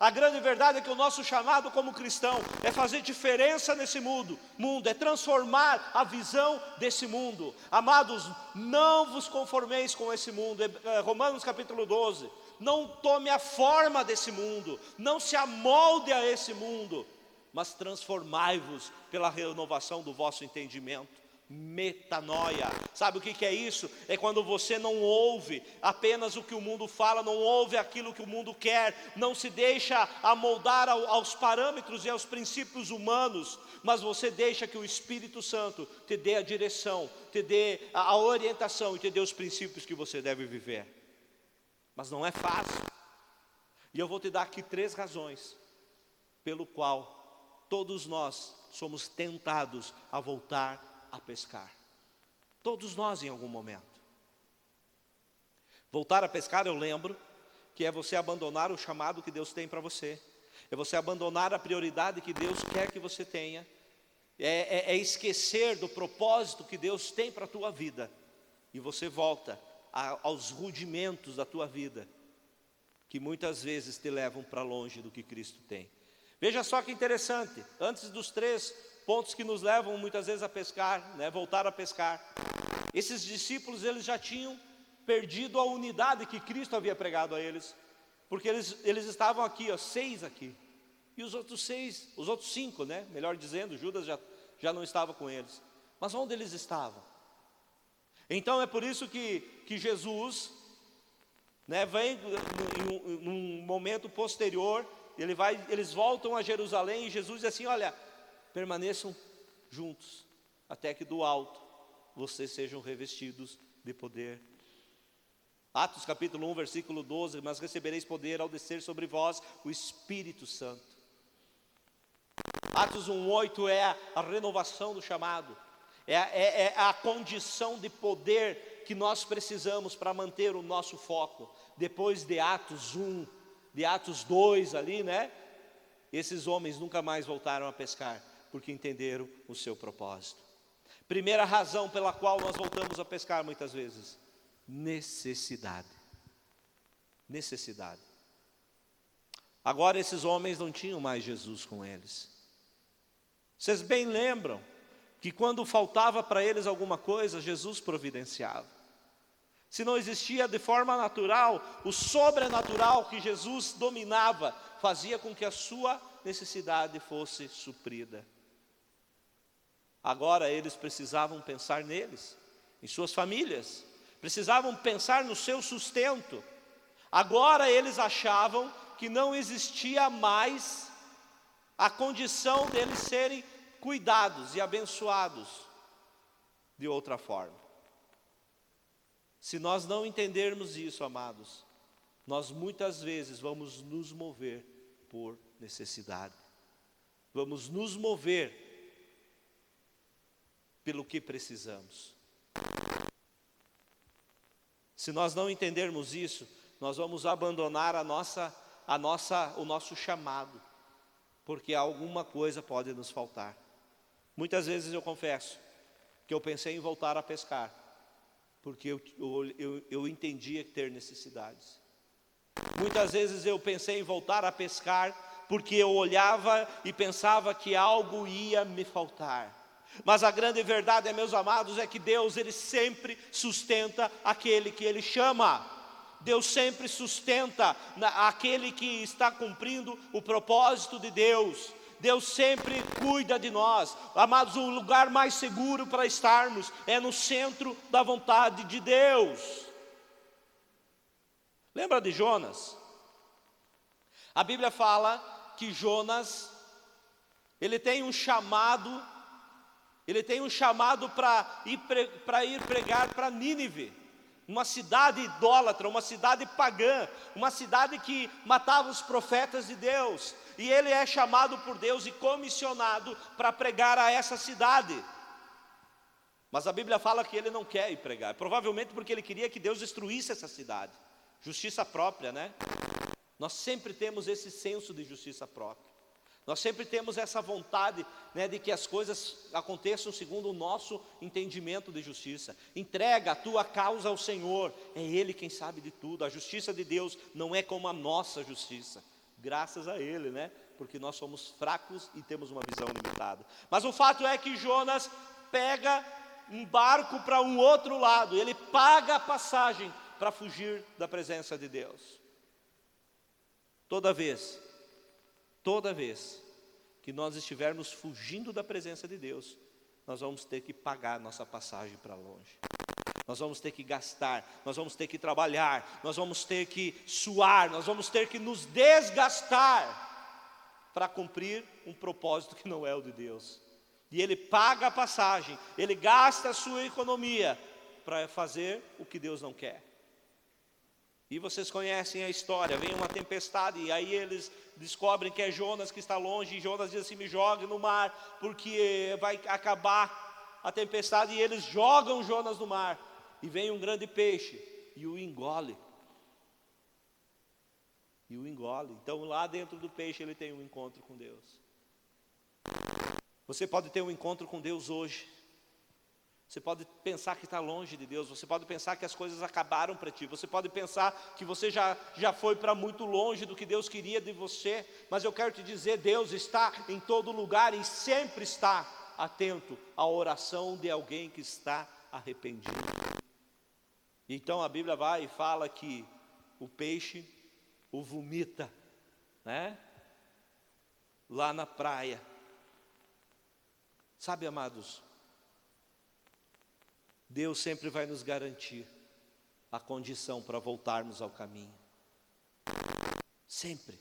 A grande verdade é que o nosso chamado como cristão é fazer diferença nesse mundo, é transformar a visão desse mundo. Amados, não vos conformeis com esse mundo, Romanos capítulo 12, não tome a forma desse mundo, não se amolde a esse mundo, mas transformai-vos pela renovação do vosso entendimento. Metanoia, sabe o que é isso? É quando você não ouve apenas o que o mundo fala, não ouve aquilo que o mundo quer, não se deixa amoldar aos parâmetros e aos princípios humanos, mas você deixa que o Espírito Santo te dê a direção, te dê a orientação e te dê os princípios que você deve viver. Mas não é fácil, e eu vou te dar aqui 3 razões pelo qual todos nós somos tentados a voltar a pescar. Todos nós em algum momento. Voltar a pescar, eu lembro, que é você abandonar o chamado que Deus tem para você. É você abandonar a prioridade que Deus quer que você tenha. É esquecer do propósito que Deus tem para a tua vida. E você volta aos rudimentos da tua vida, que muitas vezes te levam para longe do que Cristo tem. Veja só que interessante, antes dos 3 pontos que nos levam muitas vezes a pescar, voltar a pescar. Esses discípulos, eles já tinham perdido a unidade que Cristo havia pregado a eles, porque eles estavam aqui, 6 aqui, e os outros 5, melhor dizendo, Judas já não estava com eles. Mas onde eles estavam? Então é por isso que Jesus, vem num momento posterior, eles voltam a Jerusalém e Jesus diz assim: olha, permaneçam juntos, até que do alto vocês sejam revestidos de poder. Atos capítulo 1, versículo 12, mas recebereis poder ao descer sobre vós o Espírito Santo. Atos 1:8 é a renovação do chamado, é a condição de poder que nós precisamos para manter o nosso foco. Depois de Atos 1, de Atos 2 ali, esses homens nunca mais voltaram a pescar, porque entenderam o seu propósito. Primeira razão pela qual nós voltamos a pescar muitas vezes: necessidade. Agora esses homens não tinham mais Jesus com eles. Vocês bem lembram que quando faltava para eles alguma coisa, Jesus providenciava. Se não existia de forma natural, o sobrenatural que Jesus dominava fazia com que a sua necessidade fosse suprida. Agora eles precisavam pensar neles, em suas famílias, precisavam pensar no seu sustento. Agora eles achavam que não existia mais a condição deles serem cuidados e abençoados de outra forma. Se nós não entendermos isso, amados, nós muitas vezes vamos nos mover por necessidade. Vamos nos mover pelo que precisamos. Se nós não entendermos isso, nós vamos abandonar o nosso chamado, porque alguma coisa pode nos faltar. Muitas vezes eu confesso que eu pensei em voltar a pescar, porque eu entendia ter necessidades. Muitas vezes eu pensei em voltar a pescar, porque eu olhava e pensava que algo ia me faltar. Mas a grande verdade, meus amados, é que Deus, Ele sempre sustenta aquele que Ele chama. Deus sempre sustenta aquele que está cumprindo o propósito de Deus. Deus sempre cuida de nós. Amados, o lugar mais seguro para estarmos é no centro da vontade de Deus. Lembra de Jonas? A Bíblia fala que Jonas, ele tem um chamado para ir pregar para Nínive, uma cidade idólatra, uma cidade pagã, uma cidade que matava os profetas de Deus, e ele é chamado por Deus e comissionado para pregar a essa cidade. Mas a Bíblia fala que ele não quer ir pregar, provavelmente porque ele queria que Deus destruísse essa cidade. Justiça própria, né? Nós sempre temos esse senso de justiça própria. Nós sempre temos essa vontade, né, de que as coisas aconteçam segundo o nosso entendimento de justiça. Entrega a tua causa ao Senhor, é Ele quem sabe de tudo. A justiça de Deus não é como a nossa justiça, graças a Ele, né? Porque nós somos fracos e temos uma visão limitada. Mas o fato é que Jonas pega um barco para um outro lado, ele paga a passagem para fugir da presença de Deus. Toda vez que nós estivermos fugindo da presença de Deus, nós vamos ter que pagar nossa passagem para longe. Nós vamos ter que gastar, nós vamos ter que trabalhar, nós vamos ter que suar, nós vamos ter que nos desgastar para cumprir um propósito que não é o de Deus. E ele paga a passagem, ele gasta a sua economia para fazer o que Deus não quer. E vocês conhecem a história, vem uma tempestade e aí eles descobrem que é Jonas que está longe, e Jonas diz assim: me jogue no mar, porque vai acabar a tempestade, e eles jogam Jonas no mar, e vem um grande peixe, e o engole. Então lá dentro do peixe ele tem um encontro com Deus. Você pode ter um encontro com Deus hoje. Você pode pensar que está longe de Deus, você pode pensar que as coisas acabaram para ti, você pode pensar que você já foi para muito longe do que Deus queria de você, mas eu quero te dizer, Deus está em todo lugar e sempre está atento à oração de alguém que está arrependido. Então a Bíblia vai e fala que o peixe o vomita, né? Lá na praia. Sabe, amados, Deus sempre vai nos garantir a condição para voltarmos ao caminho. Sempre.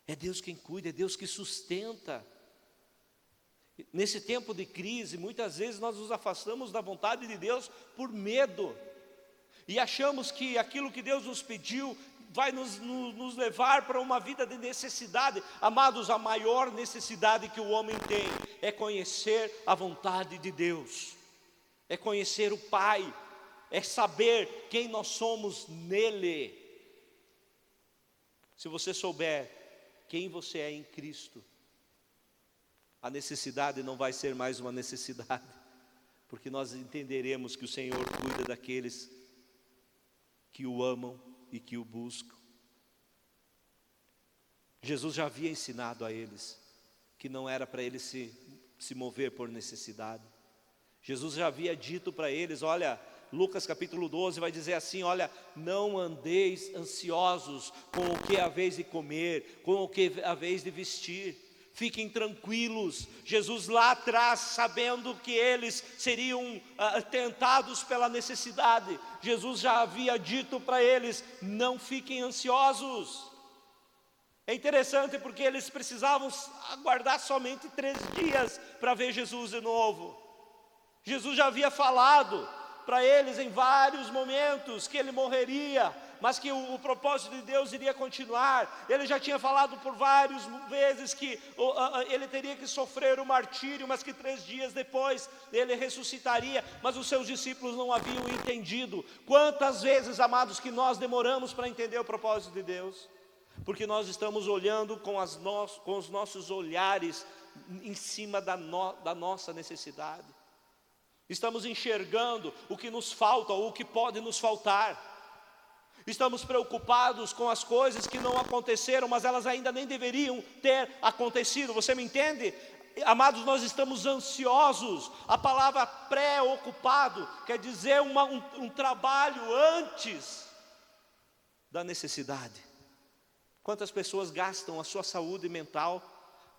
É Deus quem cuida, é Deus que sustenta. Nesse tempo de crise, muitas vezes nós nos afastamos da vontade de Deus por medo. E achamos que aquilo que Deus nos pediu vai nos levar para uma vida de necessidade. Amados, a maior necessidade que o homem tem é conhecer a vontade de Deus. É conhecer o Pai, é saber quem nós somos nele. Se você souber quem você é em Cristo, a necessidade não vai ser mais uma necessidade, porque nós entenderemos que o Senhor cuida daqueles que o amam e que o buscam. Jesus já havia ensinado a eles que não era para eles se mover por necessidade. Jesus já havia dito para eles, olha, Lucas capítulo 12 vai dizer assim, olha, não andeis ansiosos com o que haveis de comer, com o que haveis de vestir, fiquem tranquilos. Jesus lá atrás, sabendo que eles seriam tentados pela necessidade, Jesus já havia dito para eles, não fiquem ansiosos. É interessante porque eles precisavam aguardar somente 3 dias para ver Jesus de novo. Jesus já havia falado para eles em vários momentos que ele morreria, mas que o propósito de Deus iria continuar. Ele já tinha falado por várias vezes que ele teria que sofrer o martírio, mas que 3 dias depois ele ressuscitaria, mas os seus discípulos não haviam entendido. Quantas vezes, amados, que nós demoramos para entender o propósito de Deus? Porque nós estamos olhando com os nossos olhares em cima da nossa necessidade. Estamos enxergando o que nos falta ou o que pode nos faltar. Estamos preocupados com as coisas que não aconteceram, mas elas ainda nem deveriam ter acontecido. Você me entende? Amados, nós estamos ansiosos. A palavra preocupado quer dizer um trabalho antes da necessidade. Quantas pessoas gastam a sua saúde mental,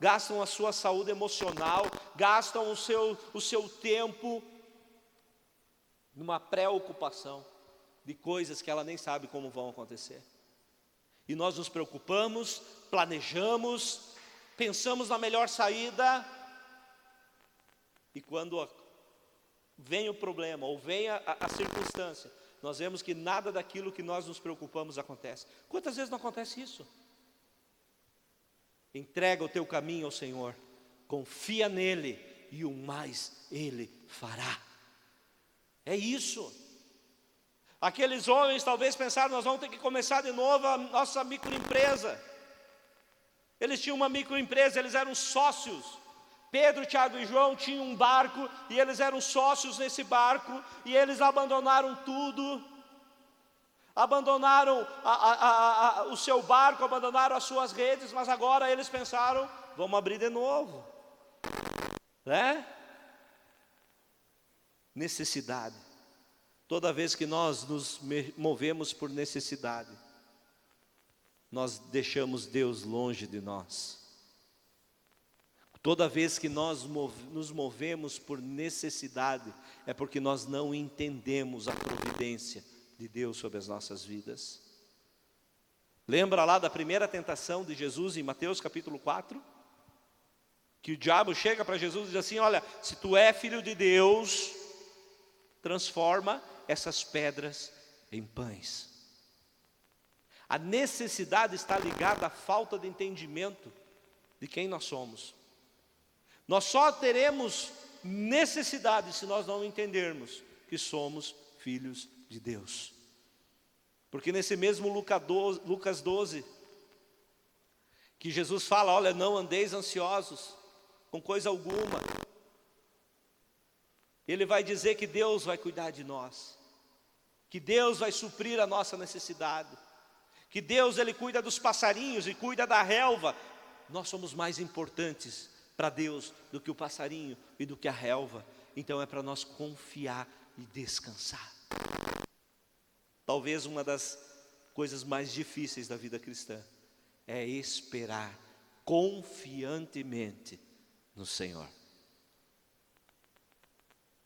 gastam a sua saúde emocional, gastam o seu tempo numa preocupação de coisas que ela nem sabe como vão acontecer. E nós nos preocupamos, planejamos, pensamos na melhor saída, e quando vem o problema, ou vem a circunstância, nós vemos que nada daquilo que nós nos preocupamos acontece. Quantas vezes não acontece isso? Entrega o teu caminho ao Senhor, confia nele, e o mais Ele fará. É isso. Aqueles homens talvez pensaram: nós vamos ter que começar de novo a nossa microempresa. Eles tinham uma microempresa, eles eram sócios. Pedro, Tiago e João tinham um barco, e eles eram sócios nesse barco, e eles abandonaram tudo. Abandonaram o seu barco, abandonaram as suas redes, mas agora eles pensaram: vamos abrir de novo, né? Necessidade. Toda vez que nós nos movemos por necessidade, nós deixamos Deus longe de nós. Toda vez que nós nos movemos por necessidade, é porque nós não entendemos a providência de Deus sobre as nossas vidas. Lembra lá da primeira tentação de Jesus em Mateus capítulo 4? Que o diabo chega para Jesus e diz assim: olha, se tu é filho de Deus, transforma essas pedras em pães. A necessidade está ligada à falta de entendimento de quem nós somos. Nós só teremos necessidade se nós não entendermos que somos filhos de Deus. Porque nesse mesmo Lucas 12, que Jesus fala: olha, não andeis ansiosos com coisa alguma. Ele vai dizer que Deus vai cuidar de nós, que Deus vai suprir a nossa necessidade, que Deus, Ele cuida dos passarinhos e cuida da relva. Nós somos mais importantes para Deus do que o passarinho e do que a relva. Então é para nós confiar e descansar. Talvez uma das coisas mais difíceis da vida cristã é esperar confiantemente no Senhor.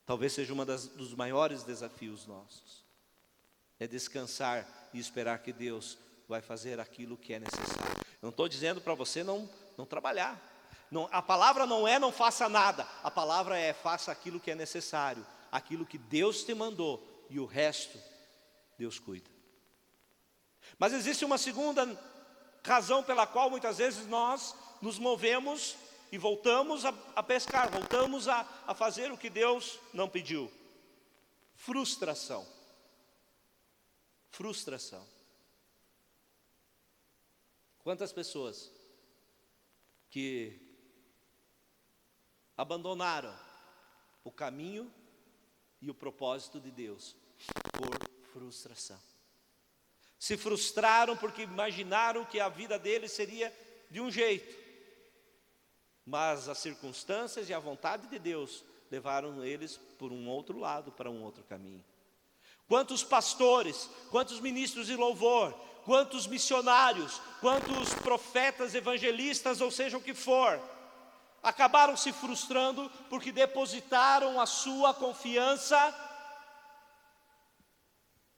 Talvez seja dos maiores desafios nossos. É descansar e esperar que Deus vai fazer aquilo que é necessário. Não estou dizendo para você não trabalhar. Não, a palavra não é não faça nada. A palavra é faça aquilo que é necessário. Aquilo que Deus te mandou. E o resto, Deus cuida. Mas existe uma segunda razão pela qual muitas vezes nós nos movemos e voltamos a pescar, voltamos a fazer o que Deus não pediu. Frustração. Frustração. Quantas pessoas que abandonaram o caminho e o propósito de Deus por frustração. Se frustraram porque imaginaram que a vida deles seria de um jeito, mas as circunstâncias e a vontade de Deus levaram eles por um outro lado, para um outro caminho. Quantos pastores, quantos ministros de louvor, quantos missionários, quantos profetas, evangelistas, ou seja o que for, acabaram se frustrando porque depositaram a sua confiança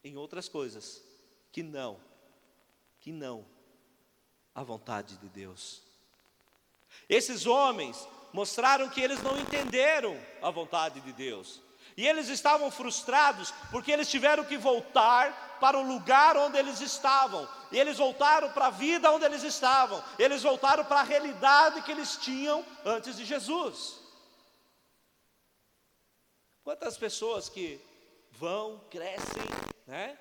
em outras coisas que não a vontade de Deus. Esses homens mostraram que eles não entenderam a vontade de Deus. E eles estavam frustrados porque eles tiveram que voltar para o lugar onde eles estavam. E eles voltaram para a vida onde eles estavam. Eles voltaram para a realidade que eles tinham antes de Jesus. Quantas pessoas que vão, crescem, né?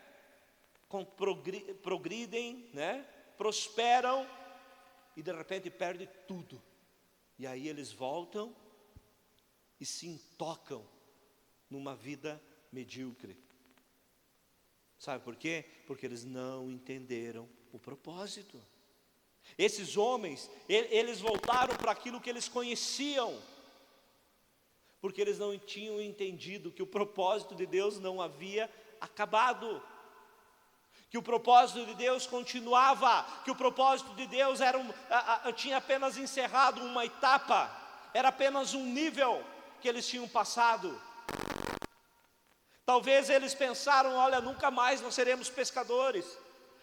Progridem, né? Prosperam e de repente perdem tudo. E aí eles voltam e se intocam numa vida medíocre. Sabe por quê? Porque eles não entenderam o propósito. Esses homens, eles voltaram para aquilo que eles conheciam, porque eles não tinham entendido que o propósito de Deus não havia acabado, que o propósito de Deus continuava, que o propósito de Deus tinha apenas encerrado uma etapa, era apenas um nível que eles tinham passado. Talvez eles pensaram, olha, nunca mais nós seremos pescadores,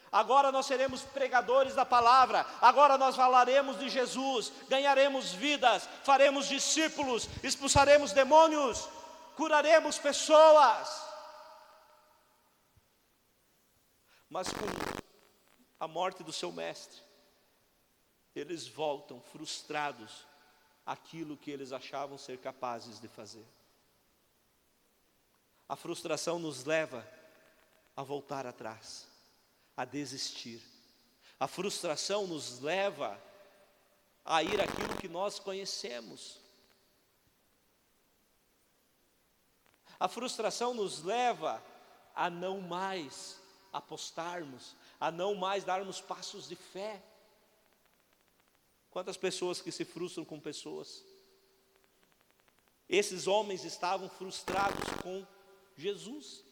agora nós seremos pregadores da palavra, agora nós falaremos de Jesus, ganharemos vidas, faremos discípulos, expulsaremos demônios, curaremos pessoas. Mas com a morte do seu mestre, eles voltam frustrados àquilo que eles achavam ser capazes de fazer. A frustração nos leva a voltar atrás, a desistir. A frustração nos leva a ir àquilo que nós conhecemos. A frustração nos leva a não mais apostarmos, a não mais darmos passos de fé. Quantas pessoas que se frustram com pessoas? Esses homens estavam frustrados com Jesus.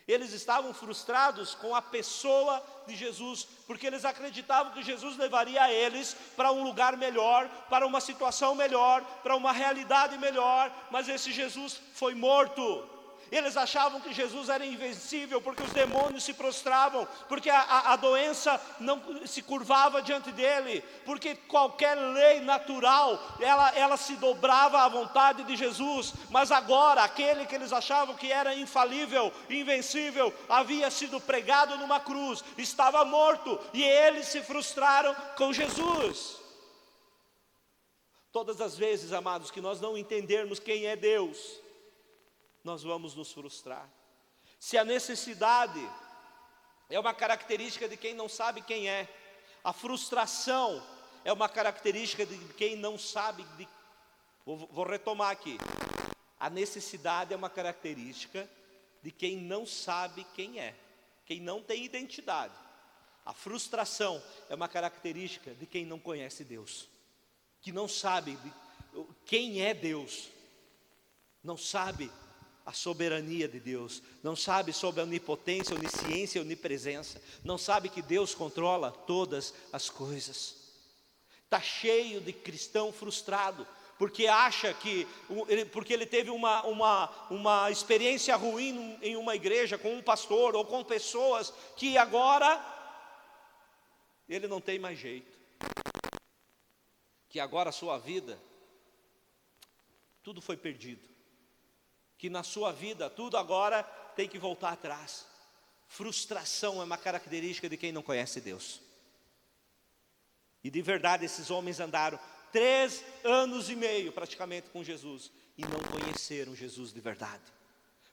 Eles estavam frustrados com a pessoa de Jesus, porque eles acreditavam que Jesus levaria eles para um lugar melhor, para uma situação melhor, para uma realidade melhor, mas esse Jesus foi morto. Eles achavam que Jesus era invencível, porque os demônios se prostravam, porque a doença não se curvava diante dele, porque qualquer lei natural, ela se dobrava à vontade de Jesus. Mas agora, aquele que eles achavam que era infalível, invencível, havia sido pregado numa cruz, estava morto, e eles se frustraram com Jesus. Todas as vezes, amados, que nós não entendermos quem é Deus, nós vamos nos frustrar. Se a necessidade é uma característica de quem não sabe quem é, a frustração é uma característica de quem não sabe. Vou retomar aqui. A necessidade é uma característica de quem não sabe quem é, quem não tem identidade. A frustração é uma característica de quem não conhece Deus, que não sabe quem é Deus, não sabe a soberania de Deus, não sabe sobre a onipotência, onisciência e onipresença, não sabe que Deus controla todas as coisas. Está cheio de cristão frustrado, porque acha que, porque ele teve uma experiência ruim em uma igreja, com um pastor ou com pessoas, que agora ele não tem mais jeito, que agora a sua vida, tudo foi perdido, que na sua vida tudo agora tem que voltar atrás. Frustração é uma característica de quem não conhece Deus. E de verdade esses homens andaram 3 anos e meio praticamente com Jesus e não conheceram Jesus de verdade,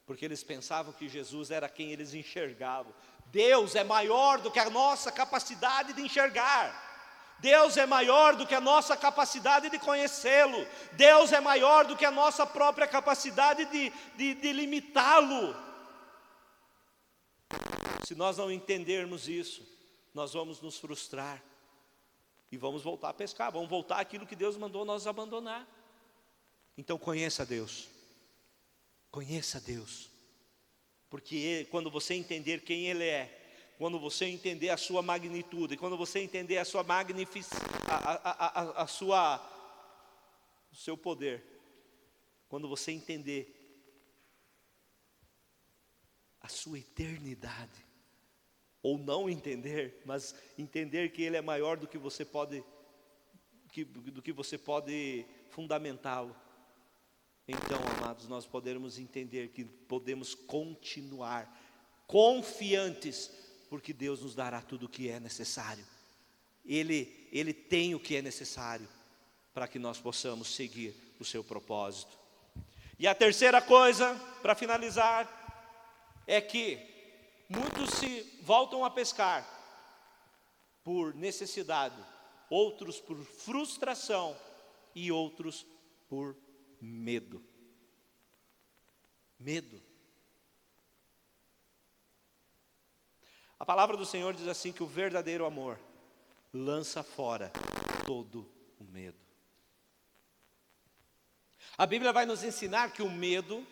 porque eles pensavam que Jesus era quem eles enxergavam. Deus é maior do que a nossa capacidade de enxergar. Deus é maior do que a nossa capacidade de conhecê-lo. Deus é maior do que a nossa própria capacidade de limitá-lo. Se nós não entendermos isso, nós vamos nos frustrar e vamos voltar a pescar, vamos voltar àquilo que Deus mandou nós abandonar. Então conheça Deus, porque quando você entender quem Ele é, quando você entender a sua magnitude, quando você entender a sua magnificência, o seu poder, quando você entender a sua eternidade, ou não entender, mas entender que Ele é maior do que você pode, do que você pode fundamentá-lo, então, amados, nós podemos entender que podemos continuar confiantes, porque Deus nos dará tudo o que é necessário. Ele tem o que é necessário para que nós possamos seguir o seu propósito. E a terceira coisa, para finalizar, é que muitos se voltam a pescar por necessidade, outros por frustração e outros por medo. Medo. A palavra do Senhor diz assim, que o verdadeiro amor lança fora todo o medo. A Bíblia vai nos ensinar que o medo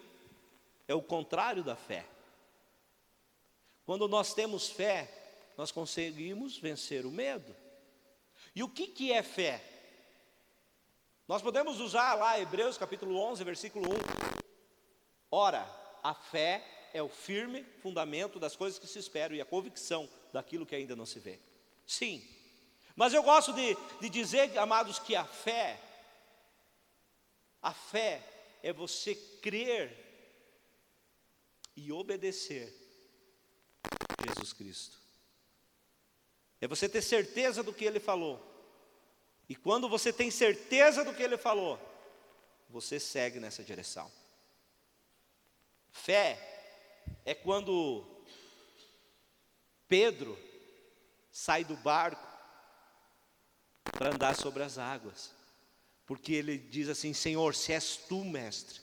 é o contrário da fé. Quando nós temos fé, nós conseguimos vencer o medo. E o que é fé? Nós podemos usar lá Hebreus capítulo 11, versículo 1. Ora, a fé é o firme fundamento das coisas que se esperam e a convicção daquilo que ainda não se vê. Sim, mas eu gosto de dizer, amados, que a fé é você crer e obedecer Jesus Cristo. É você ter certeza do que Ele falou. E quando você tem certeza do que Ele falou, você segue nessa direção. Fé é quando Pedro sai do barco para andar sobre as águas. Porque ele diz assim, Senhor, se és tu, mestre,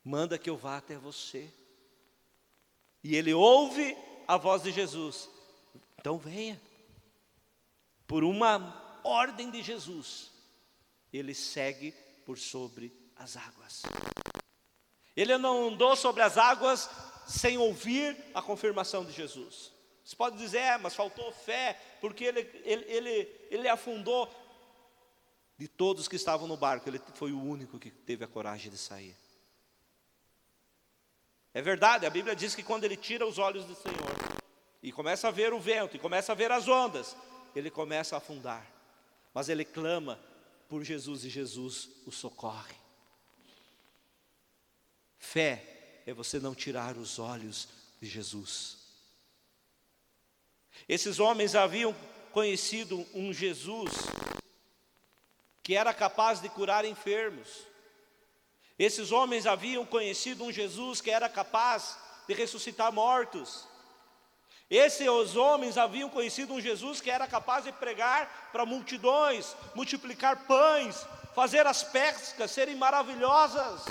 manda que eu vá até você. E ele ouve a voz de Jesus. Então venha. Por uma ordem de Jesus, ele segue por sobre as águas. Ele não andou sobre as águas sem ouvir a confirmação de Jesus. Você pode dizer, mas faltou fé, porque ele afundou. De todos que estavam no barco, ele foi o único que teve a coragem de sair. É verdade, a Bíblia diz que quando ele tira os olhos do Senhor, e começa a ver o vento, e começa a ver as ondas, ele começa a afundar. Mas ele clama por Jesus e Jesus o socorre. Fé é você não tirar os olhos de Jesus. Esses homens haviam conhecido um Jesus que era capaz de curar enfermos. Esses homens haviam conhecido um Jesus que era capaz de ressuscitar mortos. Esses homens haviam conhecido um Jesus que era capaz de pregar para multidões, multiplicar pães, fazer as pescas serem maravilhosas.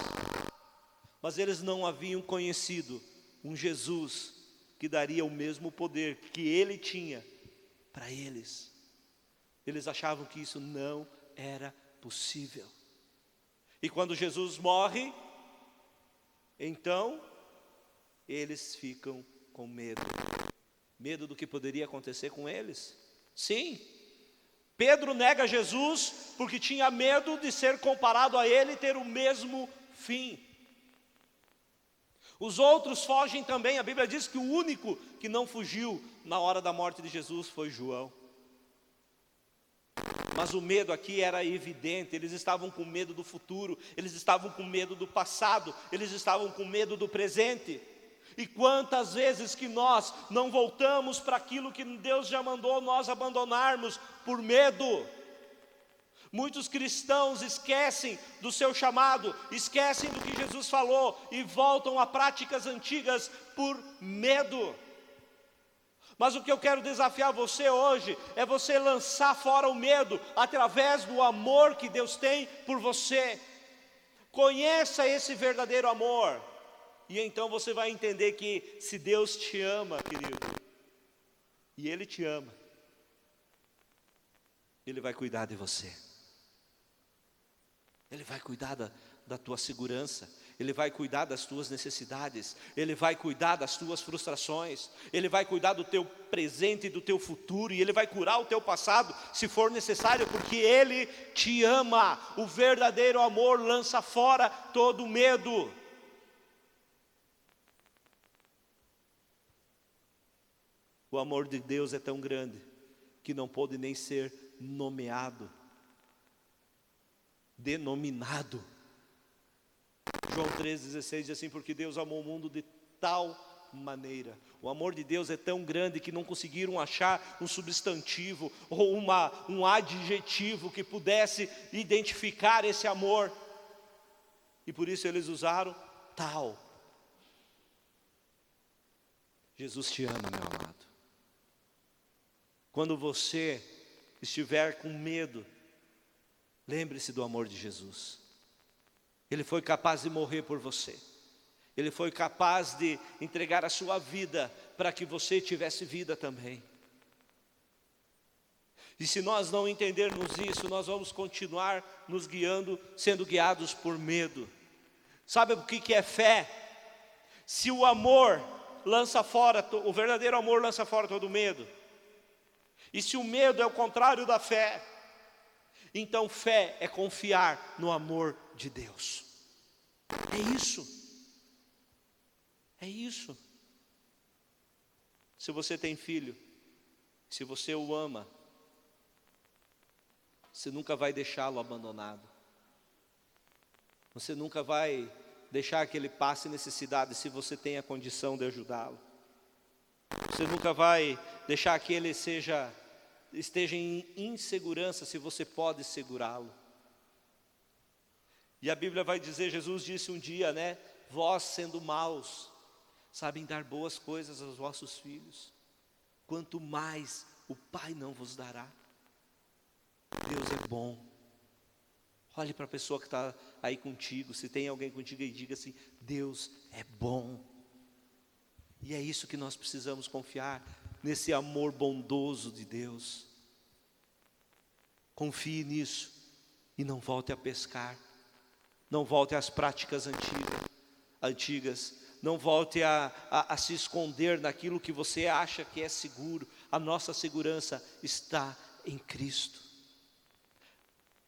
Mas eles não haviam conhecido um Jesus que daria o mesmo poder que ele tinha para eles. Eles achavam que isso não era possível. E quando Jesus morre, então eles ficam com medo. Medo do que poderia acontecer com eles? Sim. Pedro nega Jesus porque tinha medo de ser comparado a ele e ter o mesmo fim. Os outros fogem também. A Bíblia diz que o único que não fugiu na hora da morte de Jesus foi João. Mas o medo aqui era evidente. Eles estavam com medo do futuro, eles estavam com medo do passado, eles estavam com medo do presente. E quantas vezes que nós não voltamos para aquilo que Deus já mandou nós abandonarmos por medo. Muitos cristãos esquecem do seu chamado, esquecem do que Jesus falou e voltam a práticas antigas por medo. Mas o que eu quero desafiar você hoje é você lançar fora o medo através do amor que Deus tem por você. Conheça esse verdadeiro amor e então você vai entender que se Deus te ama, querido, e Ele te ama, Ele vai cuidar de você. Ele vai cuidar da tua segurança, Ele vai cuidar das tuas necessidades, Ele vai cuidar das tuas frustrações, Ele vai cuidar do teu presente e do teu futuro, e Ele vai curar o teu passado, se for necessário, porque Ele te ama. O verdadeiro amor lança fora todo medo. O amor de Deus é tão grande, que não pode nem ser nomeado, denominado. João 3,16 diz assim: porque Deus amou o mundo de tal maneira. O amor de Deus é tão grande que não conseguiram achar um substantivo ou um adjetivo que pudesse identificar esse amor. E por isso eles usaram tal. Jesus te ama, meu amado. Quando você estiver com medo, lembre-se do amor de Jesus. Ele foi capaz de morrer por você. Ele foi capaz de entregar a sua vida para que você tivesse vida também. E se nós não entendermos isso, nós vamos continuar nos guiando, sendo guiados por medo. Sabe o que é fé? Se o amor lança fora, o verdadeiro amor lança fora todo medo. E se o medo é o contrário da fé, então fé é confiar no amor de Deus. É isso. É isso. Se você tem filho, se você o ama, você nunca vai deixá-lo abandonado. Você nunca vai deixar que ele passe necessidade se você tem a condição de ajudá-lo. Você nunca vai deixar que ele esteja em insegurança se você pode segurá-lo. E a Bíblia vai dizer, Jesus disse um dia, né? Vós sendo maus, sabem dar boas coisas aos vossos filhos, quanto mais o Pai não vos dará. Deus é bom. Olhe para a pessoa que está aí contigo, se tem alguém contigo, e diga assim: Deus é bom. E é isso que nós precisamos confiar, nesse amor bondoso de Deus. Confie nisso e não volte a pescar, não volte às práticas antigas, não volte a se esconder naquilo que você acha que é seguro. A nossa segurança está em Cristo.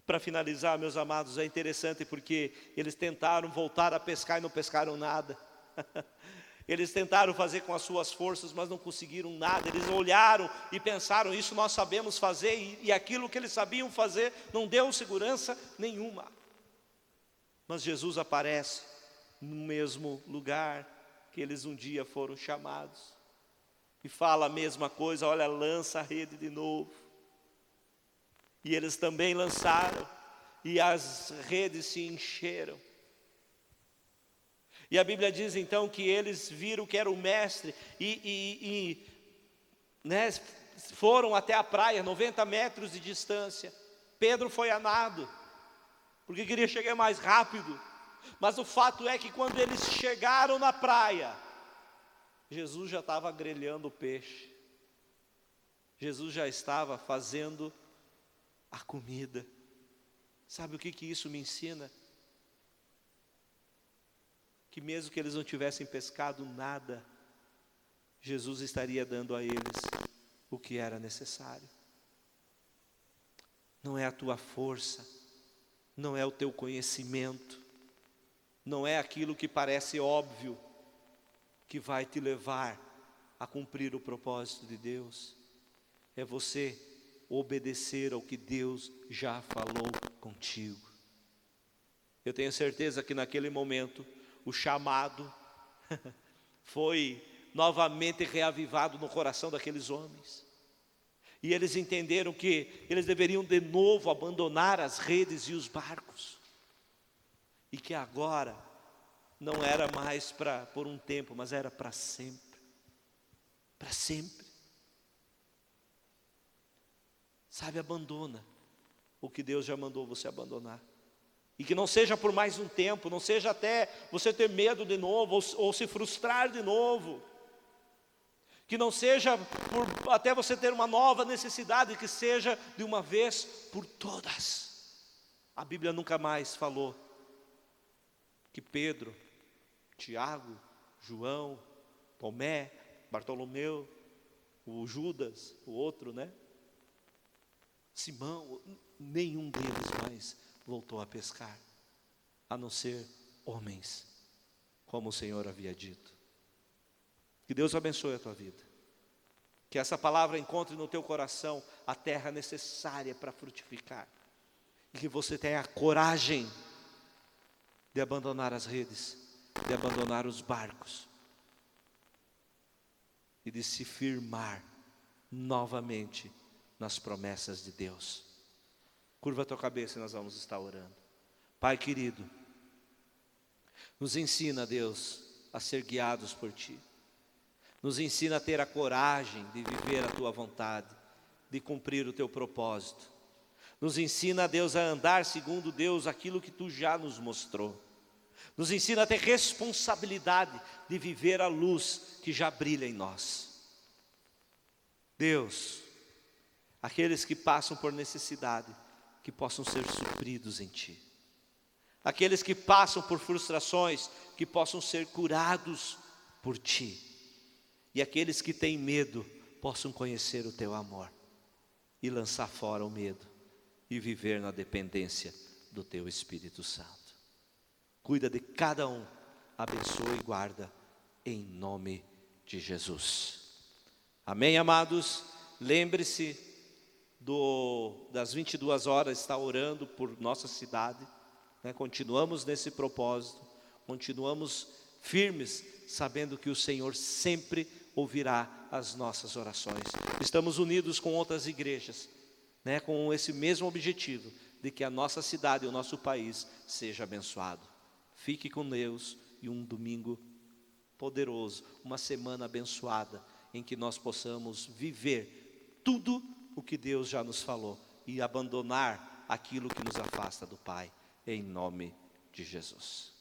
Para finalizar, meus amados, é interessante porque eles tentaram voltar a pescar e não pescaram nada. Eles tentaram fazer com as suas forças, mas não conseguiram nada. Eles olharam e pensaram: isso nós sabemos fazer, e aquilo que eles sabiam fazer não deu segurança nenhuma. Mas Jesus aparece no mesmo lugar que eles um dia foram chamados, e fala a mesma coisa: olha, lança a rede de novo. E eles também lançaram, e as redes se encheram. E a Bíblia diz então que eles viram que era o mestre, né, foram até a praia, 90 metros de distância. Pedro foi a nado, porque queria chegar mais rápido. Mas o fato é que quando eles chegaram na praia, Jesus já estava grelhando o peixe. Jesus já estava fazendo a comida. Sabe o que isso me ensina? Que mesmo que eles não tivessem pescado nada, Jesus estaria dando a eles o que era necessário. Não é a tua força, não é o teu conhecimento, não é aquilo que parece óbvio que vai te levar a cumprir o propósito de Deus. É você obedecer ao que Deus já falou contigo. Eu tenho certeza que naquele momento o chamado foi novamente reavivado no coração daqueles homens. E eles entenderam que eles deveriam de novo abandonar as redes e os barcos. E que agora não era mais por um tempo, mas era para sempre. Para sempre. Sabe, abandona o que Deus já mandou você abandonar. E que não seja por mais um tempo, não seja até você ter medo de novo, ou se frustrar de novo. Que não seja até você ter uma nova necessidade, que seja de uma vez por todas. A Bíblia nunca mais falou que Pedro, Tiago, João, Tomé, Bartolomeu, o Judas, o outro, né? Simão, nenhum deles mais voltou a pescar, a não ser homens, como o Senhor havia dito. Que Deus abençoe a tua vida, que essa palavra encontre no teu coração a terra necessária para frutificar, e que você tenha a coragem de de abandonar as redes, de abandonar os barcos e de se firmar novamente nas promessas de Deus. Curva a tua cabeça e nós vamos estar orando. Pai querido, nos ensina, Deus, a ser guiados por Ti. Nos ensina a ter a coragem de viver a Tua vontade, de cumprir o Teu propósito. Nos ensina, Deus, a andar segundo, Deus, aquilo que Tu já nos mostrou. Nos ensina a ter responsabilidade de viver a luz que já brilha em nós. Deus, aqueles que passam por necessidade, que possam ser supridos em Ti. Aqueles que passam por frustrações, que possam ser curados por Ti. E aqueles que têm medo, possam conhecer o Teu amor e lançar fora o medo e viver na dependência do Teu Espírito Santo. Cuida de cada um, abençoa e guarda, em nome de Jesus. Amém, amados? Lembre-se das 22 horas, estar orando por nossa cidade, né? Continuamos nesse propósito, continuamos firmes, sabendo que o Senhor sempre ouvirá as nossas orações. Estamos unidos com outras igrejas, né? Com esse mesmo objetivo, de que a nossa cidade e o nosso país seja abençoado. Fique com Deus e um domingo poderoso, uma semana abençoada, em que nós possamos viver tudo o que Deus já nos falou e abandonar aquilo que nos afasta do Pai, em nome de Jesus.